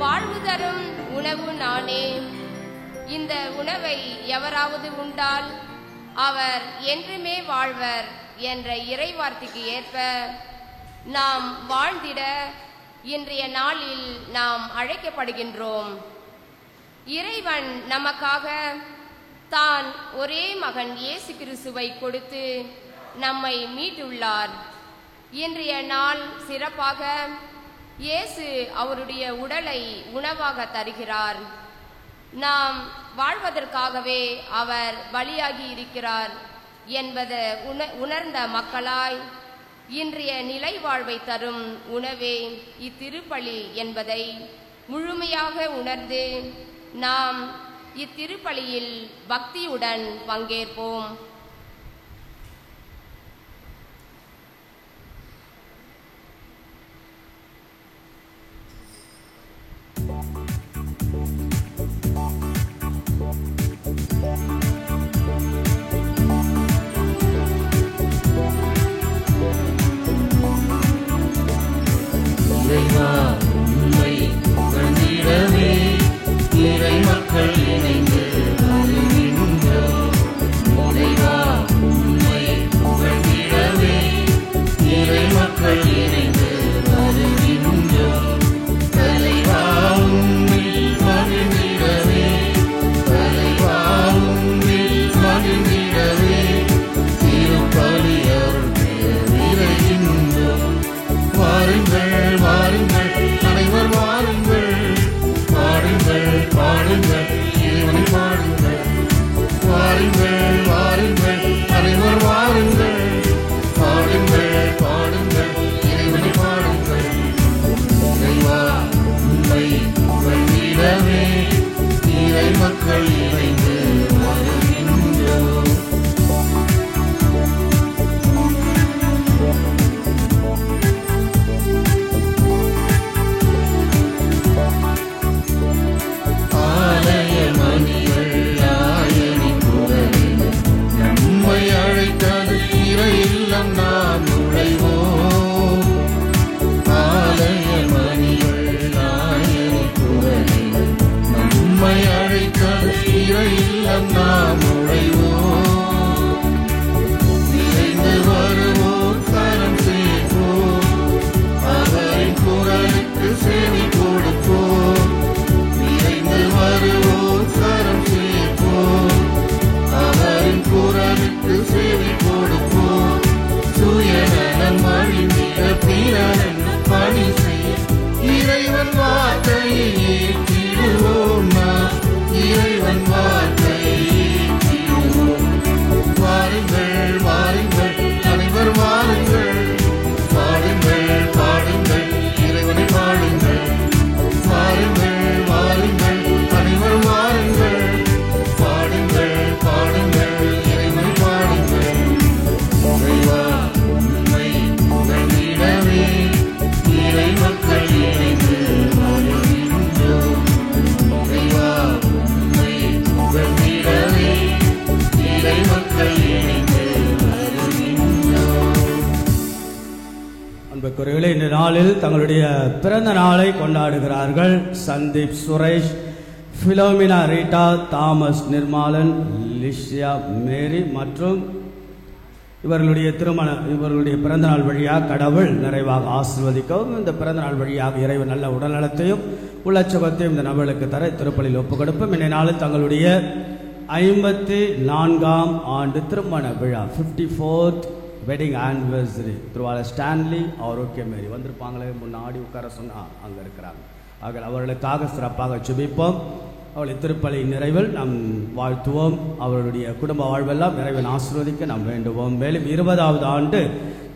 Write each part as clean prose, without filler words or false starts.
வாழ்வு தரும் உணவு நானே. இந்த உணவை எவராவது உண்டால் அவர் என்றுமே வாழ்வர் என்ற இறைவார்த்தைக்கு ஏற்ப நாம் வாழ்ந்திட இன்றைய நாளில் நாம் அழைக்கப்படுகின்றோம். இறைவன் நமக்காக தான் ஒரே மகன் இயேசு கிறிஸ்துவை கொடுத்து நம்மை மீட்டுள்ளார். இன்றைய நாள் சிறப்பாக இயேசு அவருடைய உடலை உணவாக தருகிறார். நாம் வாழ்வதற்காகவே அவர் பலியாகி இருக்கிறார் என்பதை உணர்ந்த மக்களாய் இன்றைய நிலை வாழ்வை தரும் உணவே இத்திருப்பலி என்பதை முழுமையாக உணர்ந்து நாம் இத்திருப்பலியில் பக்தியுடன் பங்கேற்போம். இறை மக்கள் இணைந்து வருகின்றோம். இறைவா உம்மை புகழ்ந்திடவே இறை மக்கள் இணைந்து வருகின்றோம். தலைவா உம்மில் மகிழ்ந்திடவே தலைவா உம்மில் மகிழ்ந்திடவே திருப்பலி அருள் விரைகின்றோம். வாருங்கள் வாருங்கள் அனைவர் வாருங்கள் பாடுங்கள் பாடுங்கள் இறைவனை பாடுங்கள். வாருங்கள் வாருங்கள் அனைவர் வாருங்கள் பாடுங்கள் பாடுங்கள் இறைவனை பாடுங்கள். இறைவா உம்மை புகழ்ந்திடவே இறை மக்கள் இணைந்து வருகின்றோம். நாம் நுழைவோம். ஆலய மணிகள் ஆயனை குரலில் நம்மை அழைத்தது இறை இல்லம் நாம் நுழைவோம். நிறைந்து வருவோம் கரம் சேர்ப்போம் அவரின் குரலுக்கு செவி கொடுப்போம். நிறைந்து வருவோம் கரம் சேர்ப்போம் அவரின் குரலுக்கு செவி கொடுப்போம். சுயநலம் அழிந்திட பிறன் பணி செய்ய இறைவன் வார்த்தையை ஏற்றிடுவோம். நாம் இறைவன் வார்த்தையை ஏற்றிடுவோம். வாருங்கள் வாருங்கள் அனைவர் வாருங்கள் பாடுங்கள் பாடுங்கள் இறைவனை பாடுங்கள். வாருங்கள் வாருங்கள் அனைவர் வாருங்கள் பாடுங்கள் பாடுங்கள் இறைவனை பாடுங்கள். இறைவா உம்மை புகழ்ந்திடவே இறை மக்கள் இணைந்து வருகின்றோம். இறைவா உம்மை புகழ்ந்திடவே இறை மக்கள் இணைந்து வருகின்றோம். அன்புக்குரியவர்களே, இந்த நாளில் தங்களுடைய பிறந்த நாளை கொண்டாடுகிறார்கள் சந்தீப் சுரேஷ், பிலோமினா ரீட்டா, தாமஸ் நிர்மாலன், லிஷியா மேரி மற்றும் இவர்களுடைய பிறந்தநாள் வழியாக கடவுள் நிறைவாக ஆசீர்வதிக்கவும் இந்த பிறந்தநாள் வழியாக இறைவன் நல்ல உடல்நலத்தையும் உள்ளச்சகத்தையும் இந்த நபர்களுக்கு தர திருப்பலியில் ஒப்புக் கொடுப்போம். இந்த நாளில் தங்களுடைய 54ஆம் ஆண்டு திருமண விழா 54th வெட்டிங் ஆனிவர்சரி திருவாளர் ஸ்டான்லி ஆரோக்கிய மேரி வந்திருப்பாங்களே, முன்னாடி உட்கார சொன்னால் அங்கே இருக்கிறாங்க. அவர்களுக்காக சிறப்பாக சுபிப்போம். அவளை திருப்பலி நிறைவில் நாம் வாழ்த்துவோம். அவர்களுடைய குடும்ப வாழ்வெல்லாம் இறைவன் ஆசீர்வதிக்க நாம் வேண்டுவோம். மேலும் 20வது ஆண்டு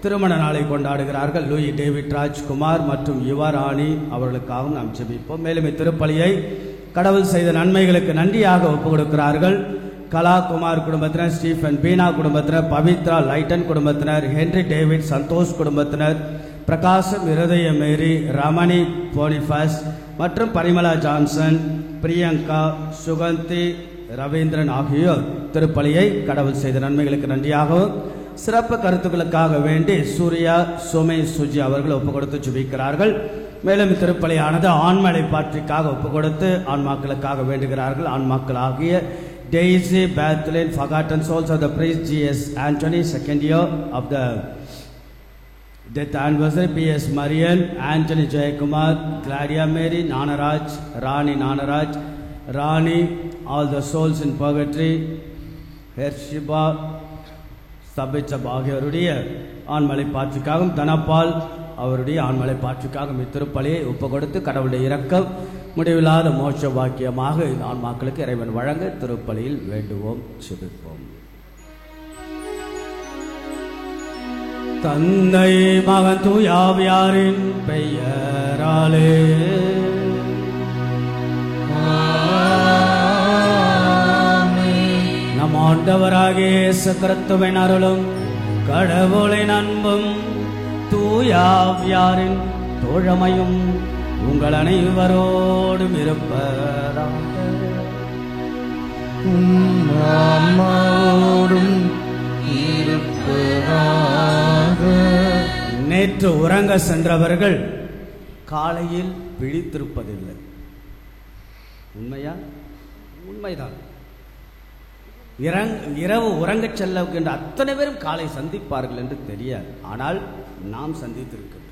திருமண நாளை கொண்டாடுகிறார்கள் லூயி டேவிட் ராஜ்குமார் மற்றும் யுவராணி, அவர்களுக்காகவும் நாம் ஜெபிப்போம். மேலும் இத்திருப்பலியை கடவுள் செய்த நன்மைகளுக்கு நன்றியாக ஒப்புக் கொடுக்கிறார்கள் கலா குமார் குடும்பத்தினர், ஸ்டீஃபன் பீனா குடும்பத்தினர், பவித்ரா லைட்டன் குடும்பத்தினர், ஹென்ரி டேவிட் சந்தோஷ் குடும்பத்தினர், பிரகாசம் இருதய மேரி, ரமணி போனிஃபஸ் மற்றும் பரிமலா ஜான்சன், பிரியங்கா, சுகந்தி, ரவீந்திரன் ஆகியோர் திருப்பலியை கடவுள் செய்த நன்மைகளுக்கு நன்றியாகவும் சிறப்பு கருத்துக்களுக்காக வேண்டி சூர்யா, சுமை, சுஜி அவர்கள் ஒப்புக் கொடுத்து ஜெபிக்கிறார்கள். மேலும் திருப்பலியானது ஆண்மலை பாற்றிக்காக ஒப்பு கொடுத்து ஆன்மாக்களுக்காக வேண்டுகிறார்கள். ஆன்மாக்களாகிய daisy, பேத்லின், forgotten souls of the priest G.S. Anthony, second year of the death anniversary, P.S. Marian, Anthony Jayakumar, Claudia Mary, Nanaraj, Rani Nanaraj, Rani, all the souls in purgatory, Hershiba, Sabichab ஆகியோருடைய ஆண்மலை பாற்றிக்காகவும், தனபால் அவருடைய ஆண்மலை பாற்றிக்காகவும் இத்திருப்பலியை ஒப்பு கொடுத்து கடவுளுடைய இரக்கம் முடிவில்லாத மோட்ச வாக்கியமாக இந்த ஆன்மாக்களுக்கு இறைவன் வழங்க திருப்பலியில் வேண்டுவோம், செபிப்போம். தந்தை மகன் தூயாவியாரின் பெயராலே நம் ஆண்டவராகிய இயேசு கிறிஸ்துவின் அருளும் கடவுளின் அன்பும் தூயாவியாரின் தோழமையும் உங்கள் அனைவரோடும் இருப்பதாக. நேற்று உறங்க சென்றவர்கள் காலையில் விழித்திருப்பதில்லை. உண்மையா? உண்மைதான். இரவு உறங்கச் செல்லுகின்ற அத்தனை பேரும் காலை சந்திப்பார்கள் என்று தெரியாது. ஆனால் நாம் சந்தித்திருக்கிறோம்.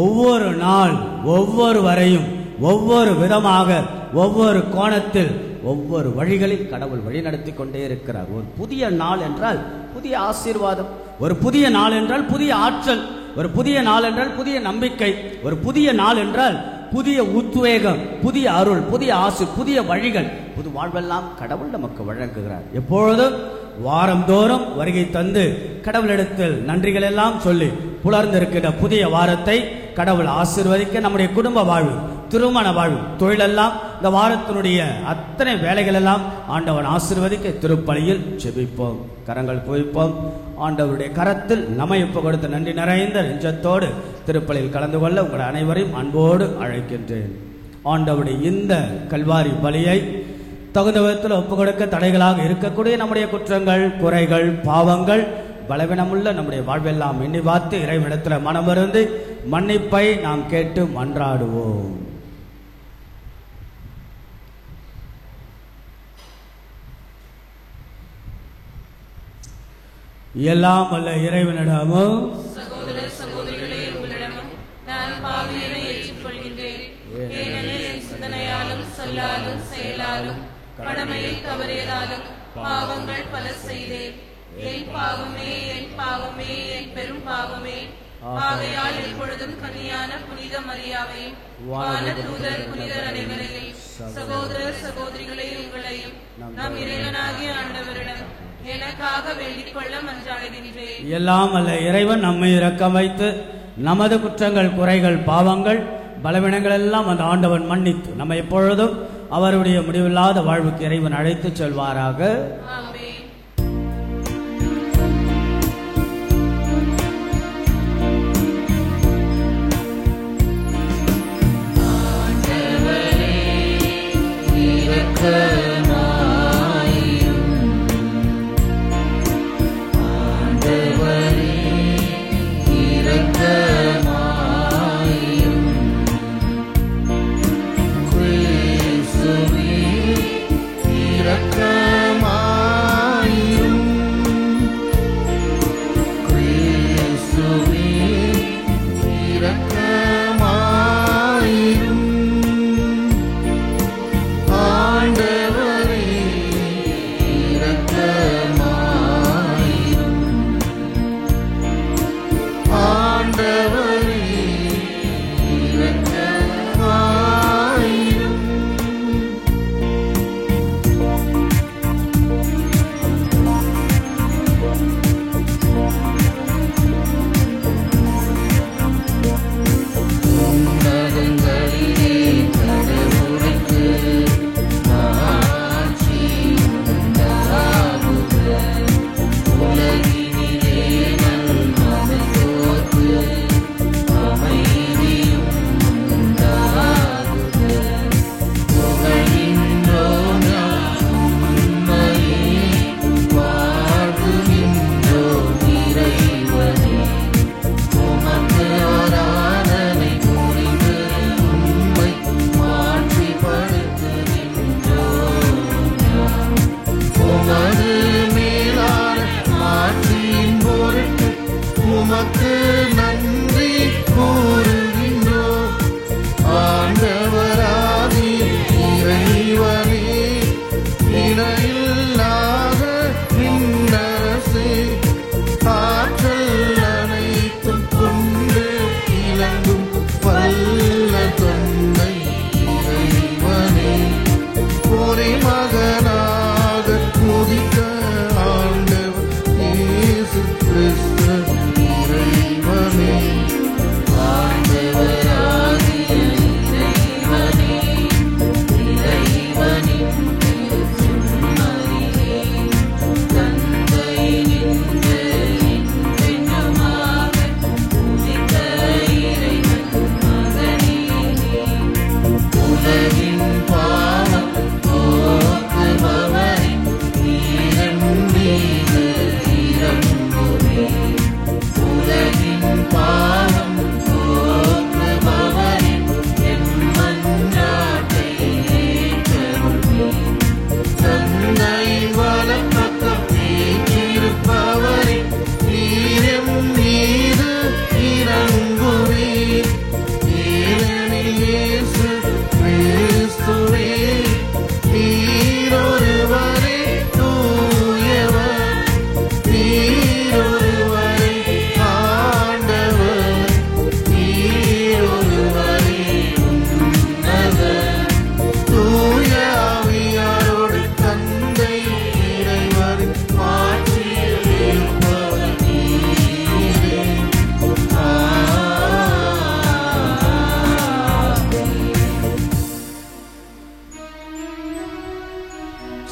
ஒவ்வொரு நாள் ஒவ்வொரு வரையும் ஒவ்வொரு விதமாக ஒவ்வொரு கோணத்தில் ஒவ்வொரு வழிகளில் கடவுள் வழி நடத்தி கொண்டே இருக்கிறார். ஒரு புதிய நாள் என்றால் புதிய ஆசீர்வாதம், ஒரு புதிய நாள் என்றால் புதிய ஆற்றல், ஒரு புதிய நாள் என்றால் புதிய நம்பிக்கை, ஒரு புதிய நாள் என்றால் புதிய உத்வேகம், புதிய அருள், புதிய ஆசை, புதிய வழிகள், புது வாழ்வெல்லாம் கடவுள் நமக்கு வழங்குகிறார். எப்பொழுதும் வாரந்தோறும் வருகை தந்து கடவுளிடத்தில் நன்றிகள் எல்லாம் சொல்லி புலர்ந்திருக்கிற புதிய வாரத்தை கடவுள் ஆசீர்வதிக்க நம்முடைய குடும்ப வாழ்வு, திருமண வாழ்வு, தொழிலெல்லாம் இந்த வாரத்தினுடைய அத்தனை வேலைகள் எல்லாம் ஆண்டவன் ஆசீர்வதிக்க திருப்பலியில் செபிப்போம், கரங்கள் குவிப்போம். ஆண்டவருடைய கரத்தில் நம்மை ஒப்பு கொடுத்த நன்றி நிறைந்த நெஞ்சத்தோடு திருப்பலியில் கலந்து கொள்ள உங்கள் அனைவரையும் அன்போடு அழைக்கின்றேன். ஆண்டவருடைய இந்த கல்வாரி பலியை தகுந்த விதத்தில் ஒப்பு கொடுக்க தடைகளாக இருக்கக்கூடிய நம்முடைய குற்றங்கள், குறைகள், பாவங்கள், பலவீனமுள்ள நம்முடைய வாழ்வெல்லாம் எண்ணி பார்த்து இறைவனிடத்தில் மனமிருந்து மன்னிப்பை நாம் கேட்டு மன்றாடுவோம். எல்லாம் வல்ல இறைவனிடமும் சகோதர சகோதரிகளே உங்களிடமும் நான் பாவியனை ஏற்றுக்கொள்கின்றேன். ஏனெனில் என் சிந்தனையாலும் சொல்லாலும் செயலாலும் கடமையை தவறியதாலும் பாவங்கள் பல செய்தேன். என் பாவமே, என் பாவமே, என் பெரும் பாவமே. ஆகையால் எப்பொழுதும் கன்னியான புனித மரியாவையும் வானதூதர் புனிதர் அனைவரையும் சகோதர சகோதரிகளே உங்களையும் நம் இறைவனாகிய ஆண்டவரிடம் எனக்காக வேண்டிக் கொள்ள மன்றாடுகின்றேன். எல்லாம் அல்ல இறைவன் நம்மை இரக்கம் வைத்து நமது குற்றங்கள், குறைகள், பாவங்கள், பலவீனங்கள் எல்லாம் அந்த ஆண்டவன் மன்னித்து நம்ம எப்பொழுதும் அவருடைய முடிவில்லாத வாழ்வுக்கு இறைவன் அழைத்து செல்வாராக. ஆமென். ஆண்டவரே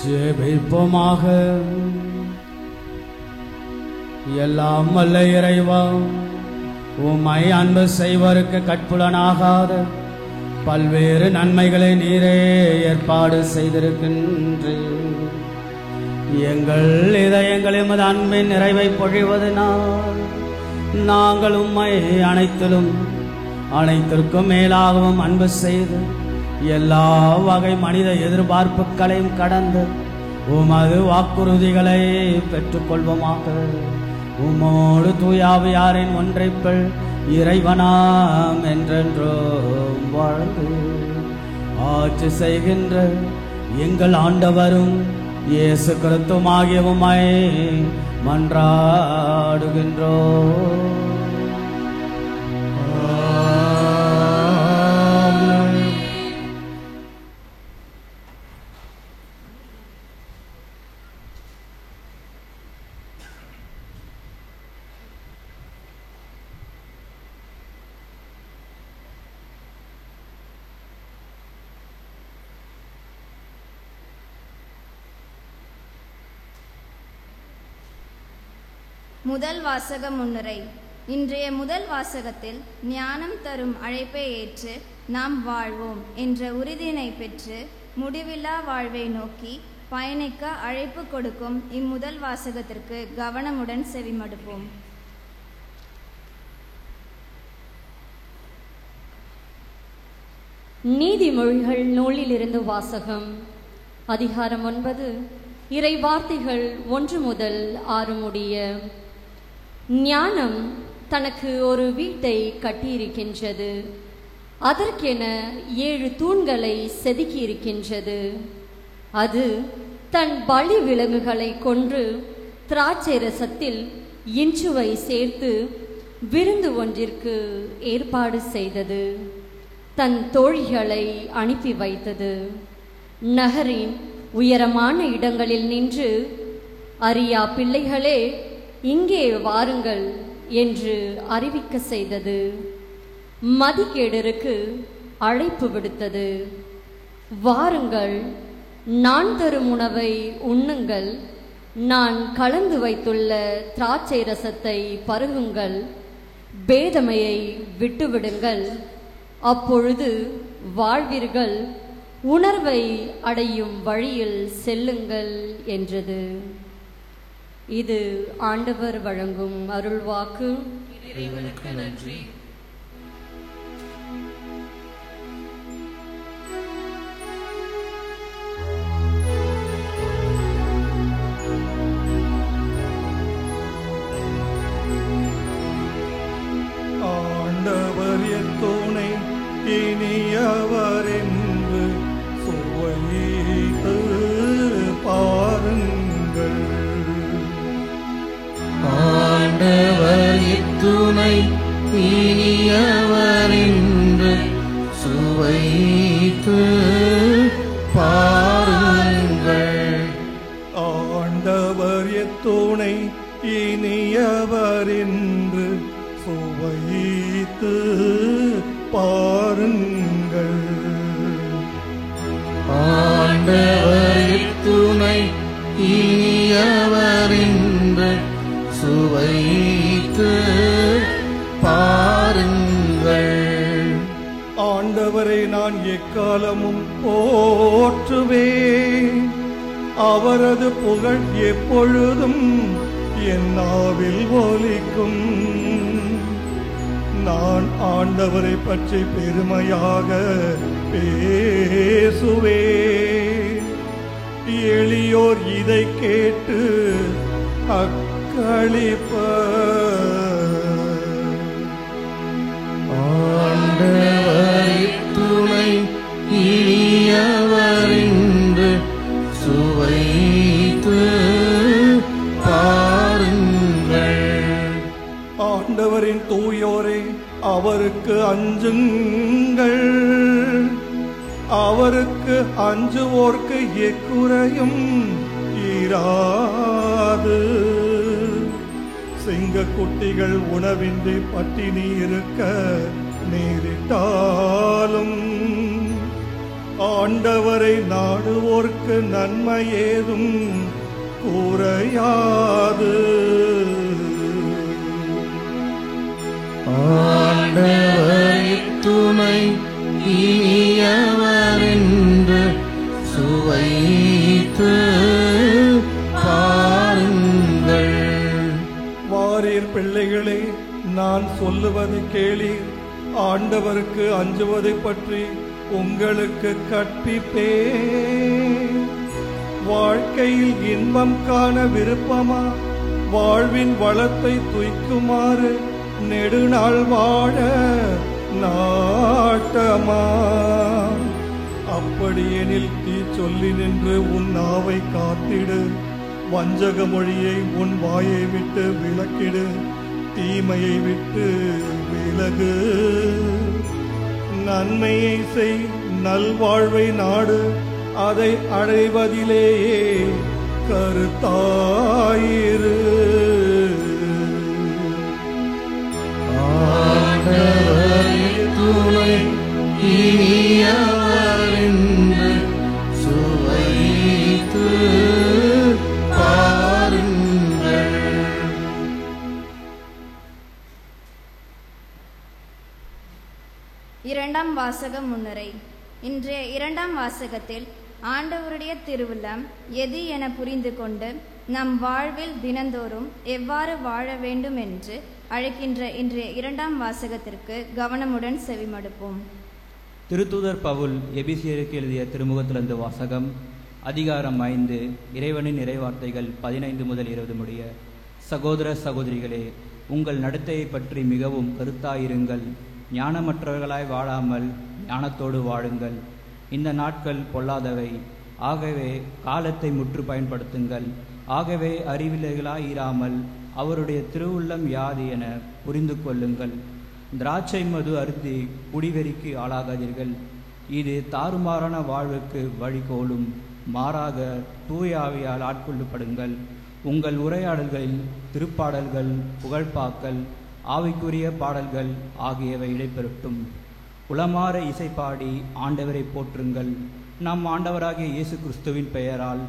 ஜெபிப்போமாக. எல்லாம் வல்ல இறைவா, உம்மை அன்பு செய்வருக்கு கட்புலனாகாத பல்வேறு நன்மைகளை நீரே ஏற்பாடு செய்திருக்கின்றீர். எங்கள் இதயங்கள் எமது அன்பின் நிறைவை பொழிவதனால் நாங்கள் உம்மை அனைத்திற்கும் மேலாகவும் அன்பு செய்து எல்லா வகை மனித எதிர்பார்ப்புகளையும் கடந்து உமது வாக்குறுதிகளை பெற்றுக்கொள்வோமாக. உம்மோடு தூயாவியாரின் ஒன்றைப்பள் இறைவனாம் என்றென்றோம் வாழ்ந்து ஆட்சி செய்கின்ற எங்கள் ஆண்டவரும் இயேசு கிறிஸ்துவாகிய உம்மை மன்றாடுகின்றோம். முதல் வாசக முன்னுரை. இன்றைய முதல் வாசகத்தில் ஞானம் தரும் அழைப்பை ஏற்று நாம் வாழ்வோம் என்ற உறுதியினை பெற்று முடிவில்லா வாழ்வை நோக்கி பயணிக்க அழைப்பு கொடுக்கும் இம்முதல் வாசகத்திற்கு கவனமுடன் செவிமடுப்போம். நீதிமொழிகள் நூலிலிருந்து வாசகம். அதிகாரம் 9, இறை வார்த்தைகள் 1 முதல் 6 முடிய. ஞானம் தனக்கு ஒரு வீட்டை கட்டியிருக்கின்றது. அதற்கென 7 தூண்களை செதுக்கியிருக்கின்றது. அது தன் பலி விலங்குகளை கொன்று திராட்சை ரசத்தில் இஞ்சுவை சேர்த்து விருந்து ஒன்றிற்கு ஏற்பாடு செய்தது. தன் தோழிகளை அனுப்பி வைத்தது. நகரின் உயரமான இடங்களில் நின்று, அறியா பிள்ளைகளே இங்கே வாருங்கள் என்று அறிவிக்க செய்தது. மதிகேடருக்கு அழைப்பு விடுத்தது. வாருங்கள், நான் தரும் உணவை உண்ணுங்கள், நான் கலந்து வைத்துள்ள திராட்சை ரசத்தை பருகுங்கள், பேதமையை விட்டுவிடுங்கள், அப்பொழுது வாழ்வீர்கள், உணர்வை அடையும் வழியில் செல்லுங்கள் என்றது. இது ஆண்டவர் வழங்கும் அருள்வாக்கு. இறைவனுக்கு நன்றி. ஆண்டவர் என் துணை, இனியவர் என்று சுவைத்து பாருங்கள். ஆண்டவர் இத்துணை, இனியவர் என்று சுவைத்து பாருங்கள். ஆண்டவர் எத்துணை, இனியவர் என்று சுவைத்து பாருங்கள். ஆண்டவர் இத்துணை, இனியவர் என்று சுவைத்து பாருங்கள். ஆண்டவரை நான் எக்காலமும் போற்றுவேன். அவரது புகழ் எப்பொழுதும் என் நாவில் ஒலிக்கும். நான் ஆண்டவரை பற்றி பெருமையாக பேசுவேன். எளியோர் இதை கேட்டு அக்களிப்பர். ஆண்டவர் துணை, இனியவர் என்று சுவைத்து பாருங்கள். ஆண்டவரின் தூயோரே, அவருக்கு அஞ்சுங்கள். அவருக்கு அஞ்சுவோர்க்கு எக்குறையும் இராது. சிங்கக்குட்டிகள் உணவின்றி பட்டினி இருக்க நேரிட்டாலும் ஆண்டவரை நாடுவோர்க்கு நன்மை ஏதும் குறையாது. ஆண்டவரின் துணை இனியவரென்று சுவைத்து பாருங்கள். வாரீர் பிள்ளைகளே, நான் சொல்லுவது கேளீர். ஆண்டவருக்கு அஞ்சுவதை பற்றி உங்களுக்கு கற்பிப்பேன். வாழ்க்கையில் இன்பம் காண விருப்பமா? வாழ்வின் வளத்தை துய்க்குமாறு நெடுநாள் வாழ நாட்டமா? அப்படியெனில் தீ சொல்லி நின்று உன் நாவை காத்திடு. வஞ்சக மொழியை உன் வாயை விட்டு விலக்கிடு. தீமையை விட்டு விலகு. நன்மையை செய், நல்வாழ்வை நாடு. அதை அடைவதிலேயே கருத்தாயிரு. ஆண்டவரின் துணை இனியவரென்று சுவைத்து பாருங்கள். இரண்டாம் வாசக முன்னுரை. இன்றைய இரண்டாம் வாசகத்தில் ஆண்டவருடைய திருவுள்ளம் எது என புரிந்து கொண்டு நம் வாழ்வில் தினந்தோறும் எவ்வாறு வாழ வேண்டும் என்று அழைக்கின்ற இன்றைய இரண்டாம் வாசகத்திற்கு கவனமுடன் செவிமடுப்போம். திருத்தூதர் பவுல் எபிசியருக்கு எழுதிய திருமுகத்திலிருந்து வாசகம். அதிகாரம் 5, இறைவனின் இறைவார்த்தைகள் 15 முதல் 20 முடிய. சகோதர சகோதரிகளே, உங்கள் நடத்தையை பற்றி மிகவும் கருத்தாயிருங்கள். ஞானமற்றவர்களாய் வாழாமல் ஞானத்தோடு வாழுங்கள். இந்த நாட்கள் பொல்லாதவை. ஆகவே காலத்தை முற்று பயன்படுத்துங்கள். ஆகவே அறிவிலைகளாய் இராமல் அவருடைய திருவுள்ளம் யாது என புரிந்து கொள்ளுங்கள். திராட்சை மது அருந்தி குடிவெறிக்கு ஆளாகாதீர்கள். இது தாறுமாறான வாழ்வுக்கு வழிகோலும். மாறாக தூய ஆவியால் ஆட்கொள்ளப்படுங்கள். உங்கள் உரையாடல்களில் திருப்பாடல்கள், புகழ்பாக்கள், ஆவிக்குரிய பாடல்கள் ஆகியவை இடைபெறட்டும். உளமாற இசைப்பாடி ஆண்டவரை போற்றுங்கள். நம் ஆண்டவராகிய இயேசு கிறிஸ்துவின் பெயரால்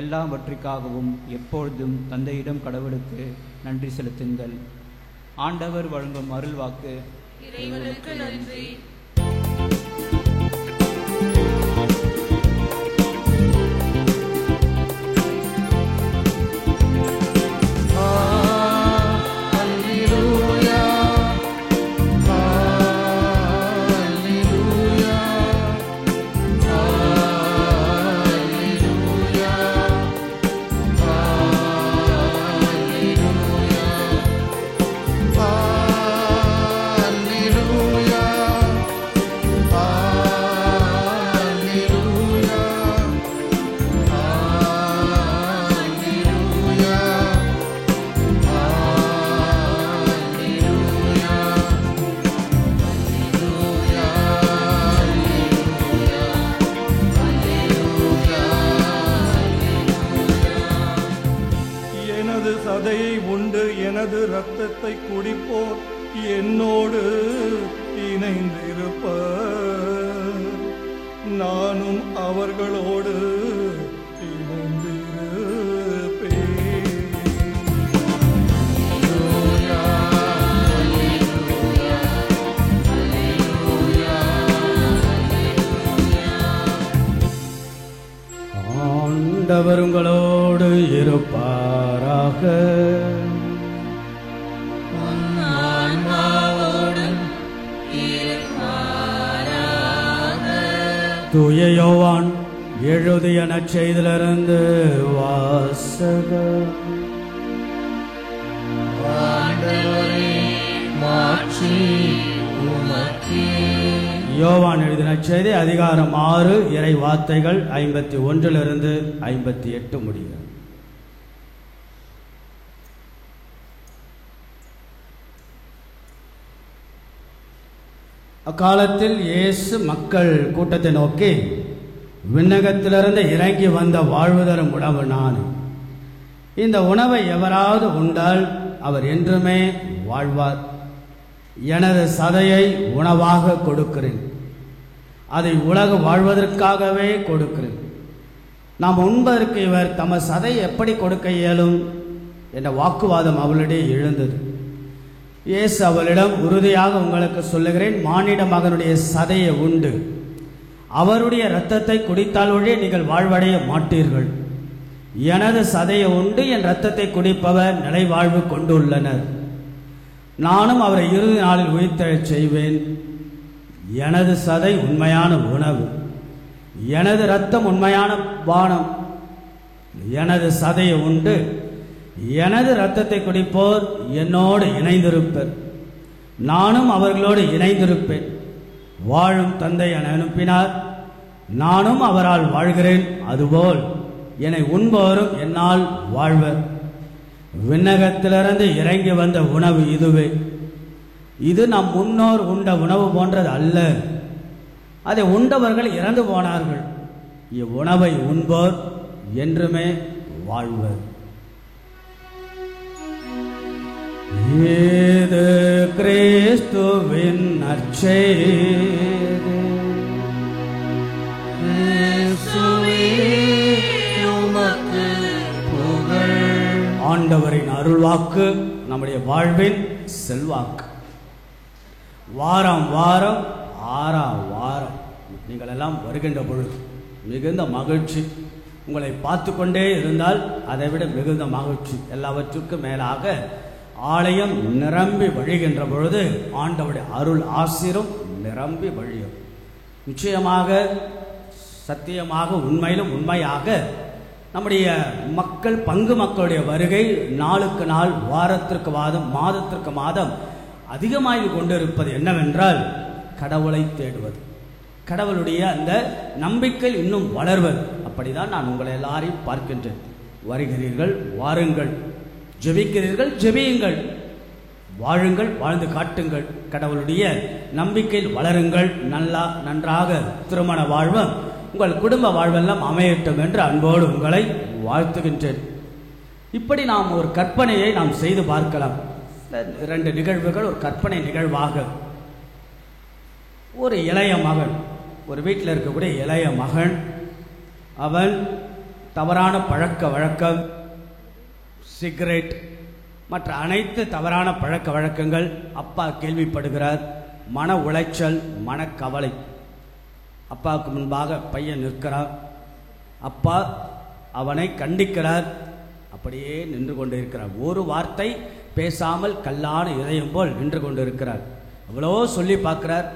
எல்லாவற்றிற்காகவும் எப்பொழுதும் தந்தையிடம் கடவுளுக்கு நன்றி செலுத்துங்கள். ஆண்டவர் வழங்கும் அருள்வாக்கு. இறைவனுக்கு நன்றி. சதையை உண்டு எனது இரத்தத்தை குடிப்போர் என்னோடு இணைந்திருப்பர். நானும் அவர்களோடு இணைந்திருப்பேன். ஆண்டவர் உங்களோடு இருப்பாராக. தூய யோவான் எழுதிய நற்செய்தியிலிருந்து வாசகம். யோவான் எழுதின நற்செய்தி அதிகாரம் 6 இறை வார்த்தைகள் 51 58 முடிய. அக்காலத்தில் இயேசு மக்கள் கூட்டத்தை நோக்கி, விண்ணகத்திலிருந்து இறங்கி வந்த வாழ்வு தரும் உணவு நான். இந்த உணவை எவராவது உண்டால் அவர் என்றுமே வாழ்வார். எனது சதையை உணவாக கொடுக்கிறேன். அதை உலக வாழ்வதற்காகவே கொடுக்கிறேன். நாம் உண்பதற்கு இவர் தம சதை எப்படி கொடுக்க இயலும் என்ற வாக்குவாதம் அவளிடையே எழுந்தது. இயேசு அவளிடம், உறுதியாக உங்களுக்கு சொல்லுகிறேன், மானிட மகனுடைய சதையை உண்டு அவருடைய இரத்தத்தை குடித்தால் ஒழிய நீங்கள் வாழ்வடைய மாட்டீர்கள். எனது சதையை உண்டு என் இரத்தத்தை குடிப்பவர் நிலை வாழ்வு கொண்டுள்ளனர். நானும் அவரை இறுதி நாளில் உயிர்த்தெழச் செய்வேன். எனது சதை உண்மையான உணவு, எனது இரத்தம் உண்மையான பானம். எனது சதையை உண்டு எனது இரத்தத்தை குடிப்போர் என்னோடு இணைந்திருப்பர், நானும் அவர்களோடு இணைந்திருப்பேன். வாழும் தந்தை என அனுப்பினார், நானும் அவரால் வாழ்கிறேன். அதுபோல் என்னை உண்பவரும் என்னால் வாழ்வர். விண்ணகத்திலிருந்து இறங்கி வந்த உணவு இதுவே. இது நம் முன்னோர் உண்ட உணவு போன்றது அல்ல. அதை உண்டவர்கள் இறந்து போனார்கள். இவ்வுணவை உண்போர் என்றுமே வாழ்வர். இது கிறிஸ்துவின் நற்செய்தி. ஆண்டவரின் அருள்வாக்கு நம்முடைய வாழ்வின் செல்வாக்கு. வாரம் வாரம் வாரம் நீங்கள் எல்லாம் வருகின்ற பொழுது மிகுந்த மகிழ்ச்சி. உங்களை பார்த்து கொண்டே இருந்தால் அதை விட மிகுந்த மகிழ்ச்சி. எல்லாவற்றுக்கும் மேலாக ஆலயம் நிரம்பி வழிகின்ற பொழுது ஆண்டவருடைய அருள் ஆசீரும் நிரம்பி வழியும். நிச்சயமாக, சத்தியமாக, உண்மையிலும் உண்மையாக நம்முடைய மக்கள், பங்கு மக்களுடைய வருகை நாளுக்கு நாள், வாரத்திற்கு வாரம், மாதத்திற்கு மாதம் அதிகமாகி கொண்டிருப்பது என்னவென்றால் கடவுளை தேடுவது, கடவுளுடைய அந்த நம்பிக்கை இன்னும் வளர்வது. அப்படிதான் நான் உங்களை எல்லாரையும் பார்க்கின்றேன். வருகிறீர்கள், வாருங்கள். ஜெபிக்கிறீர்கள், ஜெபியுங்கள். வாழுங்கள், வாழ்ந்து காட்டுங்கள். கடவுளுடைய நம்பிக்கையில் வளருங்கள். நன்றாக திருமண வாழ்வும் உங்கள் குடும்ப வாழ்வெல்லாம் அமையட்டும் என்று அன்போடு உங்களை வாழ்த்துகின்றேன். இப்படி நாம் ஒரு கற்பனையை நாம் செய்து பார்க்கலாம். 2 நிகழ்வுகள் ஒரு கற்பனை நிகழ்வாக. ஒரு இளைய மகன், ஒரு வீட்டில் இருக்கக்கூடிய இளைய மகன், அவன் தவறான பழக்க வழக்கம், சிகரெட் மற்ற அனைத்து தவறான பழக்க வழக்கங்கள். அப்பா கேள்விப்படுகிறார். மன உளைச்சல், மனக்கவலை. அப்பாவுக்கு முன்பாக பையன் நிற்கிறார். அப்பா அவனை கண்டிக்கிறார். அப்படியே நின்று கொண்டு இருக்கிறார். ஒரு வார்த்தை பேசாமல் கல்லான இதயம் போல் நின்று கொண்டு இருக்கிறார். அவ்வளோ சொல்லி பார்க்கிறார்.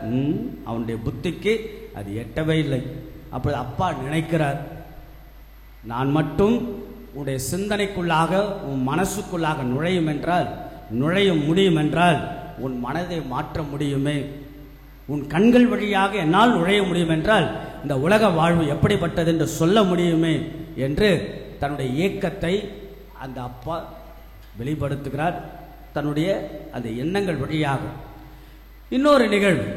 அவனுடைய புத்திக்கு அது எட்டவே இல்லை. அப்பொழுது அப்பா நினைக்கிறார், நான் மட்டும் உன்னுடைய சிந்தனைக்குள்ளாக, உன் மனசுக்குள்ளாக நுழைய முடியும் என்றால் உன் மனதை மாற்ற முடியுமே. உன் கண்கள் வழியாக என்னால் நுழைய முடியும் என்றால் இந்த உலக வாழ்வு எப்படிப்பட்டது என்று சொல்ல முடியுமே என்று தன்னுடைய ஏக்கத்தை அந்த அப்பா வெளிப்படுத்துகிறார், தன்னுடைய அந்த எண்ணங்கள் வழியாக. இன்னொரு நிகழ்வு,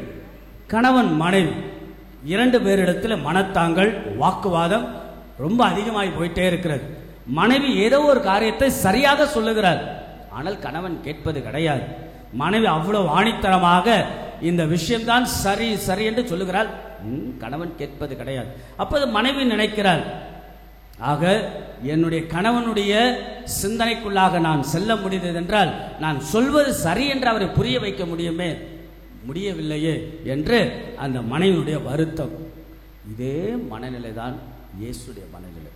கணவன் மனைவி 2 பேரிடத்தில் மனத்தாங்கள், வாக்குவாதம் ரொம்ப அதிகமாகி போயிட்டே இருக்கிறது. மனைவி ஏதோ ஒரு காரியத்தை சரியாக சொல்லுகிறார், ஆனால் கணவன் கேட்பது கிடையாது. மனைவி அவ்வளவு ஆணித்தரமாக இந்த விஷயம்தான் சரி சரி என்று சொல்லுகிறாள், கணவன் கேட்பது கிடையாது. அப்போது மனைவி நினைக்கிறாள், ஆக என்னுடைய கணவனுடைய சிந்தனைக்குள்ளாக நான் செல்ல முடிந்தது என்றால் நான் சொல்வது சரி என்று அவரை புரிய வைக்க முடியவில்லையே என்று அந்த மனைவியுடைய வருத்தம். இதே மனநிலை தான் இயேசுடைய மனநிலை.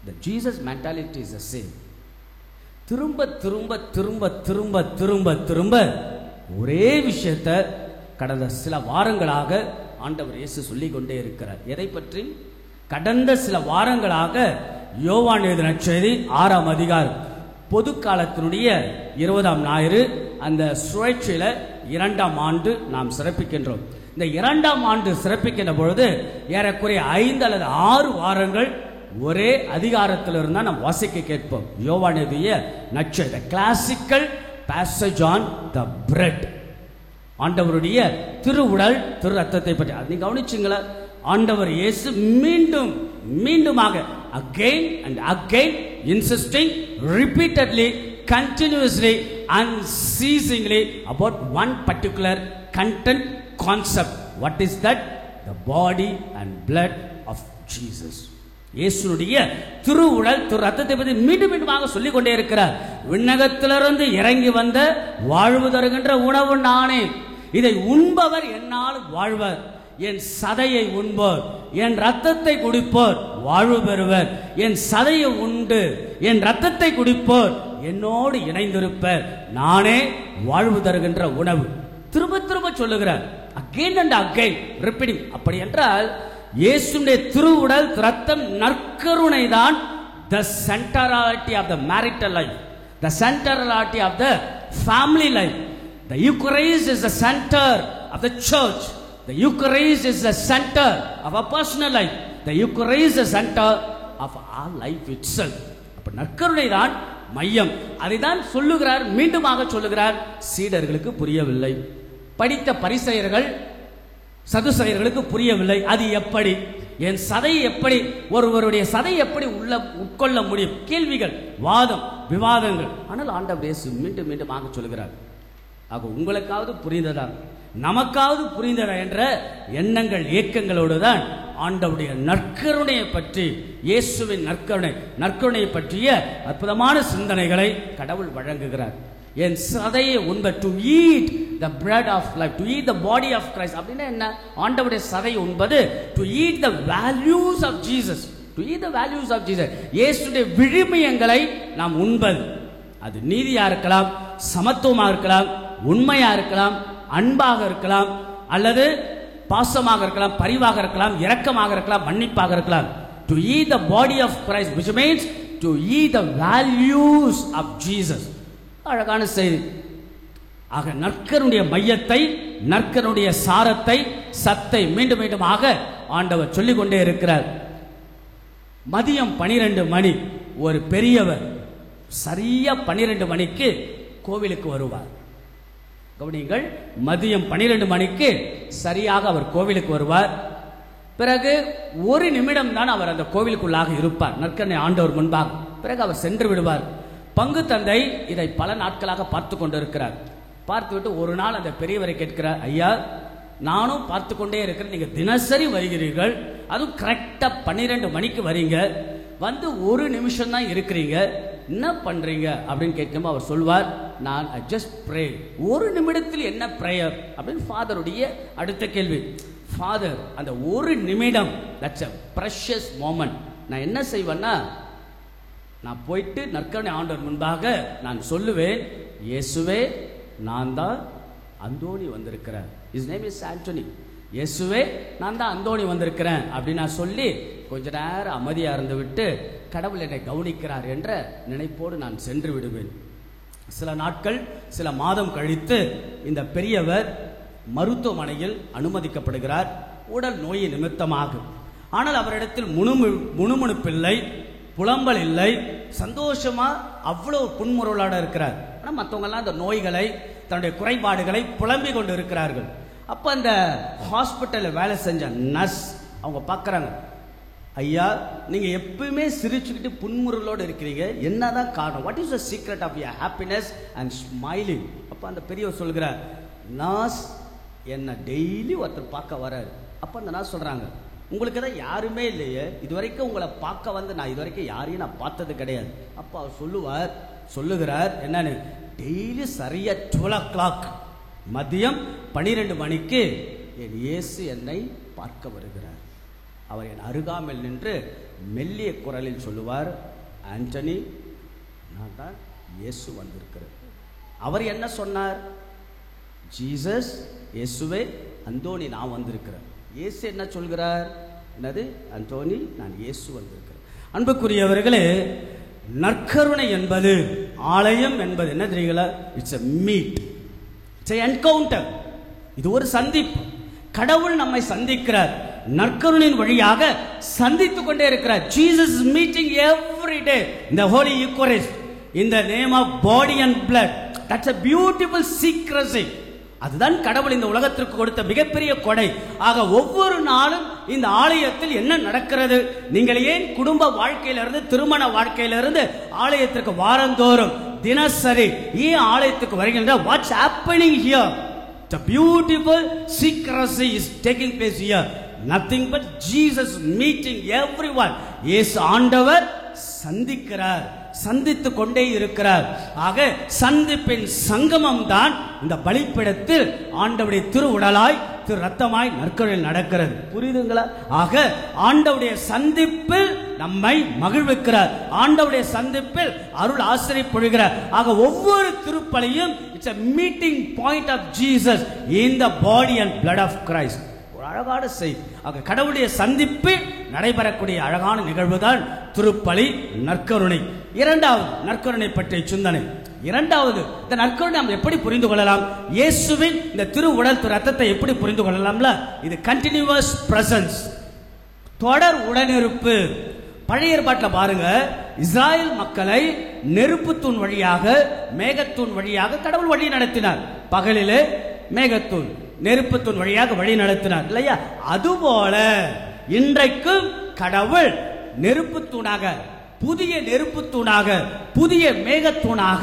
The Jesus mentality is the same. திரும்ப திரும்ப திரும்ப திரும்ப திரும்ப திரும்ப ஒரே விஷயத்தை கடந்த சில வாரங்களாக ஆண்டவர் இயேசு சொல்லிக் கொண்டே இருக்கிறார். எதை பற்றி? கடந்த சில வாரங்களாக யோவான் எழுதின நற்செய்தி 6ஆம் அதிகாரம், பொது காலத்தினுடைய 20ஆம் ஞாயிறு, அந்த சுழற்சியில 2ஆம் ஆண்டு நாம் சிறப்பிக்கின்றோம். இந்த 2ஆம் ஆண்டு சிறப்பிக்கின்ற பொழுது ஏறக்குறைய 5 அல்லது 6 வாரங்கள் ஒரே அதிகாரத்தில் இருந்தால் நாம் வாசிக்க கேட்போம். யோவான் எழுதிய நற்செய்தி, classical passage on the bread, ஆண்டவருடைய திருவுடல் திரு ரத்தத்தை பற்றி. அதை கவனிச்சுங்களா? ஆண்டவர் இயேசு மீண்டும் மீண்டுமாக again and again insisting repeatedly, continuously, unceasingly about one particular content concept. What is that? the body and blood of Jesus. இயேசுடைய திருவுடல் திரு ரத்தத்தை பற்றி மீண்டும் மீண்டுமாக சொல்லிக் கொண்டே இருக்கிறார். விண்ணகத்திலிருந்து இறங்கி வந்த வாழ்வு தருகின்ற உணவு நானே, இதை உண்பவர் என்னால் வாழ்வர், என் சதையை உண்போர் என் ரத்தத்தை குடிப்போர் வாழ்வு பெறுவர், என் சதையை உண்டு என் ரத்தத்தை குடிப்போர் என்னோடு இணைந்திருப்பர், நானே வாழ்வு தருகின்ற உணவு. திரும்ப திரும்ப சொல்லுகிறார், அகைன் அண்ட் அகைன் ரிப்பீட்டிங். அப்படி என்றால் இயேசுடைய திருவுடல் ரத்தம் நற்கருணை தான் the centrality of the marital life, the centrality of the family life. The Eucharist is the center of the church. The Eucharist is the center of our personal life. The Eucharist is the center of our life itself. அப்ப நற்கருணை தான் மையம். அதை தான் சொல்லுகிறார், மீண்டுமாக சொல்லுகிறார். சீடர்களுக்கு புரியவில்லை, படித்த பரிசேயர்கள் சதுசேயர்களுக்கு புரியவில்லை. அது எப்படி, என் சதை எப்படி, ஒருவருடைய சதை எப்படி உட்கொள்ள முடியும்? கேள்விகள், வாதம், விவாதங்கள். ஆனால் ஆண்டவர் இயேசு மீண்டும் மீண்டுமாக சொல்கிறார், ஆக உங்களுக்காவது புரிந்ததா, நமக்காவது புரிந்ததா என்ற எண்ணங்கள் இயக்கங்களோடு தான் ஆண்டவருடைய நற்கருணையை பற்றி, இயேசுவின் நற்கருணையை பற்றிய அற்புதமான சிந்தனைகளை கடவுள் வழங்குகிறார். என் சதையை உண்ப, to eat the bread of life, to eat the body of Christ. அப்படின்னா என்ன? ஆண்டவருடைய சதை உண்பது to eat the values of Jesus, to eat the values of Jesus. இயேசுடைய விழுமியங்களை நாம் உண்பது. அது நீதியா இருக்கலாம், சமத்துவமாக இருக்கலாம், உண்மையா இருக்கலாம், அன்பாக இருக்கலாம், அல்லது பாசமாக இருக்கலாம், பரிவாக இருக்கலாம், இரக்கமாக இருக்கலாம், மன்னிப்பாக இருக்கலாம். To eat the body of Christ which means to eat the values of Jesus. அழகான செய்தி. ஆக நற்கருடைய மையத்தை, நற்கருடைய சாரத்தை, சத்தை மீண்டும் மீண்டுமாக ஆண்டவர் சொல்லிக் கொண்டே இருக்கிறார். மதியம் 12 மணி ஒரு பெரியவர் சரியா 12 மணிக்கு கோவிலுக்கு வருவார். கவனிங்கள், மதியம் 12 மணிக்கு சரியாக அவர் கோவிலுக்கு வருவார். பிறகு ஒரு நிமிடம் தான் அவர் அந்த கோவிலுக்குள்ளாக இருப்பார், நற்கருணை ஆண்டவர் முன்பாக. பிறகு அவர் சென்று விடுவார். பங்கு தந்தை இதை பல நாட்களாக பார்த்து கொண்டிருக்கிறார். பார்த்துவிட்டு ஒரு நாள் அந்த பெரியவரை கேட்கிறார், ஐயா, நானும் பார்த்து கொண்டே இருக்கிறேன், நீங்க தினசரி வருகிறீர்கள், அதுவும் கரெக்டா 12 மணிக்கு வரீங்க, வந்து ஒரு நிமிஷம் தான் இருக்கிறீங்க, என்ன பண்றீங்க அப்படின்னு கேட்கும்போது அவர் சொல்வார், நான் ஐ ஜஸ்ட் ப்ரே. ஒரு நிமிடத்தில் என்ன பிரேயர் அப்படின்னு ஃபாதருடைய அடுத்த கேள்வி. ஃபாதர், அந்த ஒரு நிமிடம், தட்ஸ் a precious moment. நான் என்ன செய்வேன்னா, நான் போயிட்டு நற்கருணை ஆண்டவர் முன்பாக நான் சொல்லுவேன், இயேசுவே, நான் தான் அந்தோணி வந்திருக்கிறேன். his name is Antony. இயேசுவே, நான் தான் அந்தோணி வந்திருக்கிறேன் அப்படின்னு நான் சொல்லி கொஞ்ச நேரம் அமைதியாக இருந்து விட்டு கடவுள் என்னை கவனிக்கிறார் என்ற நினைப்போடு நான் சென்று விடுவேன். சில நாட்கள், சில மாதம் கழித்து இந்த பெரியவர் மருத்துவமனையில் அனுமதிக்கப்படுகிறார், உடல் நோய் நிமித்தமாக. ஆனால் அவரிடத்தில் முணுமுணுப்பில்லை, புலம்பல் இல்லை, சந்தோஷமா அவ்வளவு புன்முறுவலோட இருக்கிறார். ஆனால் மற்றவங்க எல்லாம் அந்த நோய்களை, தன்னுடைய குறைபாடுகளை புலம்பிக் கொண்டு இருக்கிறார்கள். அப்ப அந்த ஹாஸ்பிட்டலில் வேலை செஞ்ச நர்ஸ் அவங்க பார்க்குறாங்க, ஐயா, நீங்க எப்பவுமே சிரிச்சுக்கிட்டு புன்முறுவலோடு இருக்கிறீங்க, என்னதான் காரணம்? What is the secret of your happiness and smiling? அப்ப அந்த பெரியவர் சொல்கிறார், நர்ஸ், என்ன டெய்லி ஒருத்தர் பார்க்க வராரு. அப்ப அந்த நர்ஸ் சொல்றாங்க, உங்களுக்கு தான் யாருமே இல்லையே, இதுவரைக்கும் உங்களை பார்க்க வந்து நான் இதுவரைக்கும் யாரையும் நான் பார்த்தது கிடையாது. அப்போ அவர் சொல்லுகிறார் என்னன்னு, டெய்லி சரியா 12 o'clock மதியம் 12 மணிக்கு என் இயேசு என்னை பார்க்க வருகிறார். அவர் என் அருகாமையில் நின்று மெல்லிய குரலில் சொல்லுவார், ஆண்டனி, நான் தான் இயேசு வந்திருக்கிறேன். அவர் என்ன சொன்னார்? ஜீசஸ், இயேசுவே, அந்தோணி, நான் வந்திருக்கிறேன். இயேசு என்ன சொல்கிறார்? என்னது? அந்தோணி, நான் இயேசு வந்திருக்கிறேன். அன்புக்குரியவர்களே, நற்கருணை என்பது, ஆலயம் என்பது என்ன தெரியுங்களா? It's a meet, it's a encounter. இது ஒரு சந்திப்பு. கடவுள் நம்மை சந்திக்கிறார், நற்கருணையின் வழியாக சந்தித்துக் கொண்டே இருக்கிறார். Jesus is meeting every day in the Holy Eucharist in the name of body and blood. That's a beautiful secrecy. அதுதான் கடவுள் இந்த உலகத்திற்கு கொடுத்த மிகப்பெரிய கொடை. ஆக ஒவ்வொரு நாளும் இந்த ஆலயத்தில் என்ன நடக்கிறது? நீங்கள் ஏன் குடும்ப வாழ்க்கையிலிருந்து, திருமண வாழ்க்கையிலிருந்து ஆலயத்திற்கு வாரந்தோறும் தினசரி ஏன் ஆலயத்துக்கு வருகின்ற? What's happening here? The beautiful secrecy is taking place here. nothing but Jesus meeting everyone. இயேசு ஆண்டவர் சந்திக்கிறார், சந்தித்துக் கொண்டே இருக்கிறார். ஆக சந்திப்பின் சங்கமம் தான் இந்த பலிபீடத்தில் ஆண்டவருடைய திருவுடலாய் திரு ரத்தமாய் நற்கருணையில் நடக்கிறது. புரியுதுங்களா? ஆக ஆண்டவருடைய சந்திப்பில் நம்மை மகிழ்விக்கிறார், ஆண்டவருடைய சந்திப்பில் அருள் ஆசிரியை பொழிகிறார். ஆக ஒவ்வொரு திருப்பலியும் it's a meeting point of Jesus in the body and blood of Christ. ஒரு அழகான செய்தி. ஆக கடவுளுடைய சந்திப்பு நடைபெறக்கூடிய அழகான நிகழ்வுதான் திருப்பலி நற்கருணை. இரண்டாவது நற்கருணை பற்றிய சிந்தனை. இரண்டாவது இந்த நற்கருணை நாம் எப்படி புரிந்து கொள்ளலாம்? இயேசுவின் இந்த திருவுடல் திரு ரத்தத்தை எப்படி புரிந்து கொள்ளலாம்ல? இது கண்டினியூவஸ் பிரசன்ஸ், தொடர் உடனிருப்பு. பழைய ஏற்பாட்டில் பாருங்க, இஸ்ராயல் மக்களை நெருப்பு தூண் வழியாக மேகத்தூண் வழியாக கடவுள் வழி நடத்தினார். பகலிலே மேகத்தூண், நெருப்பு தூண் வழியாக வழி நடத்தினார் இல்லையா? அதுபோல இன்றைக்கும் கடவுள் நெருப்பு தூணாக, புதிய நெருப்பு தூணாக, புதிய மேகத்தூணாக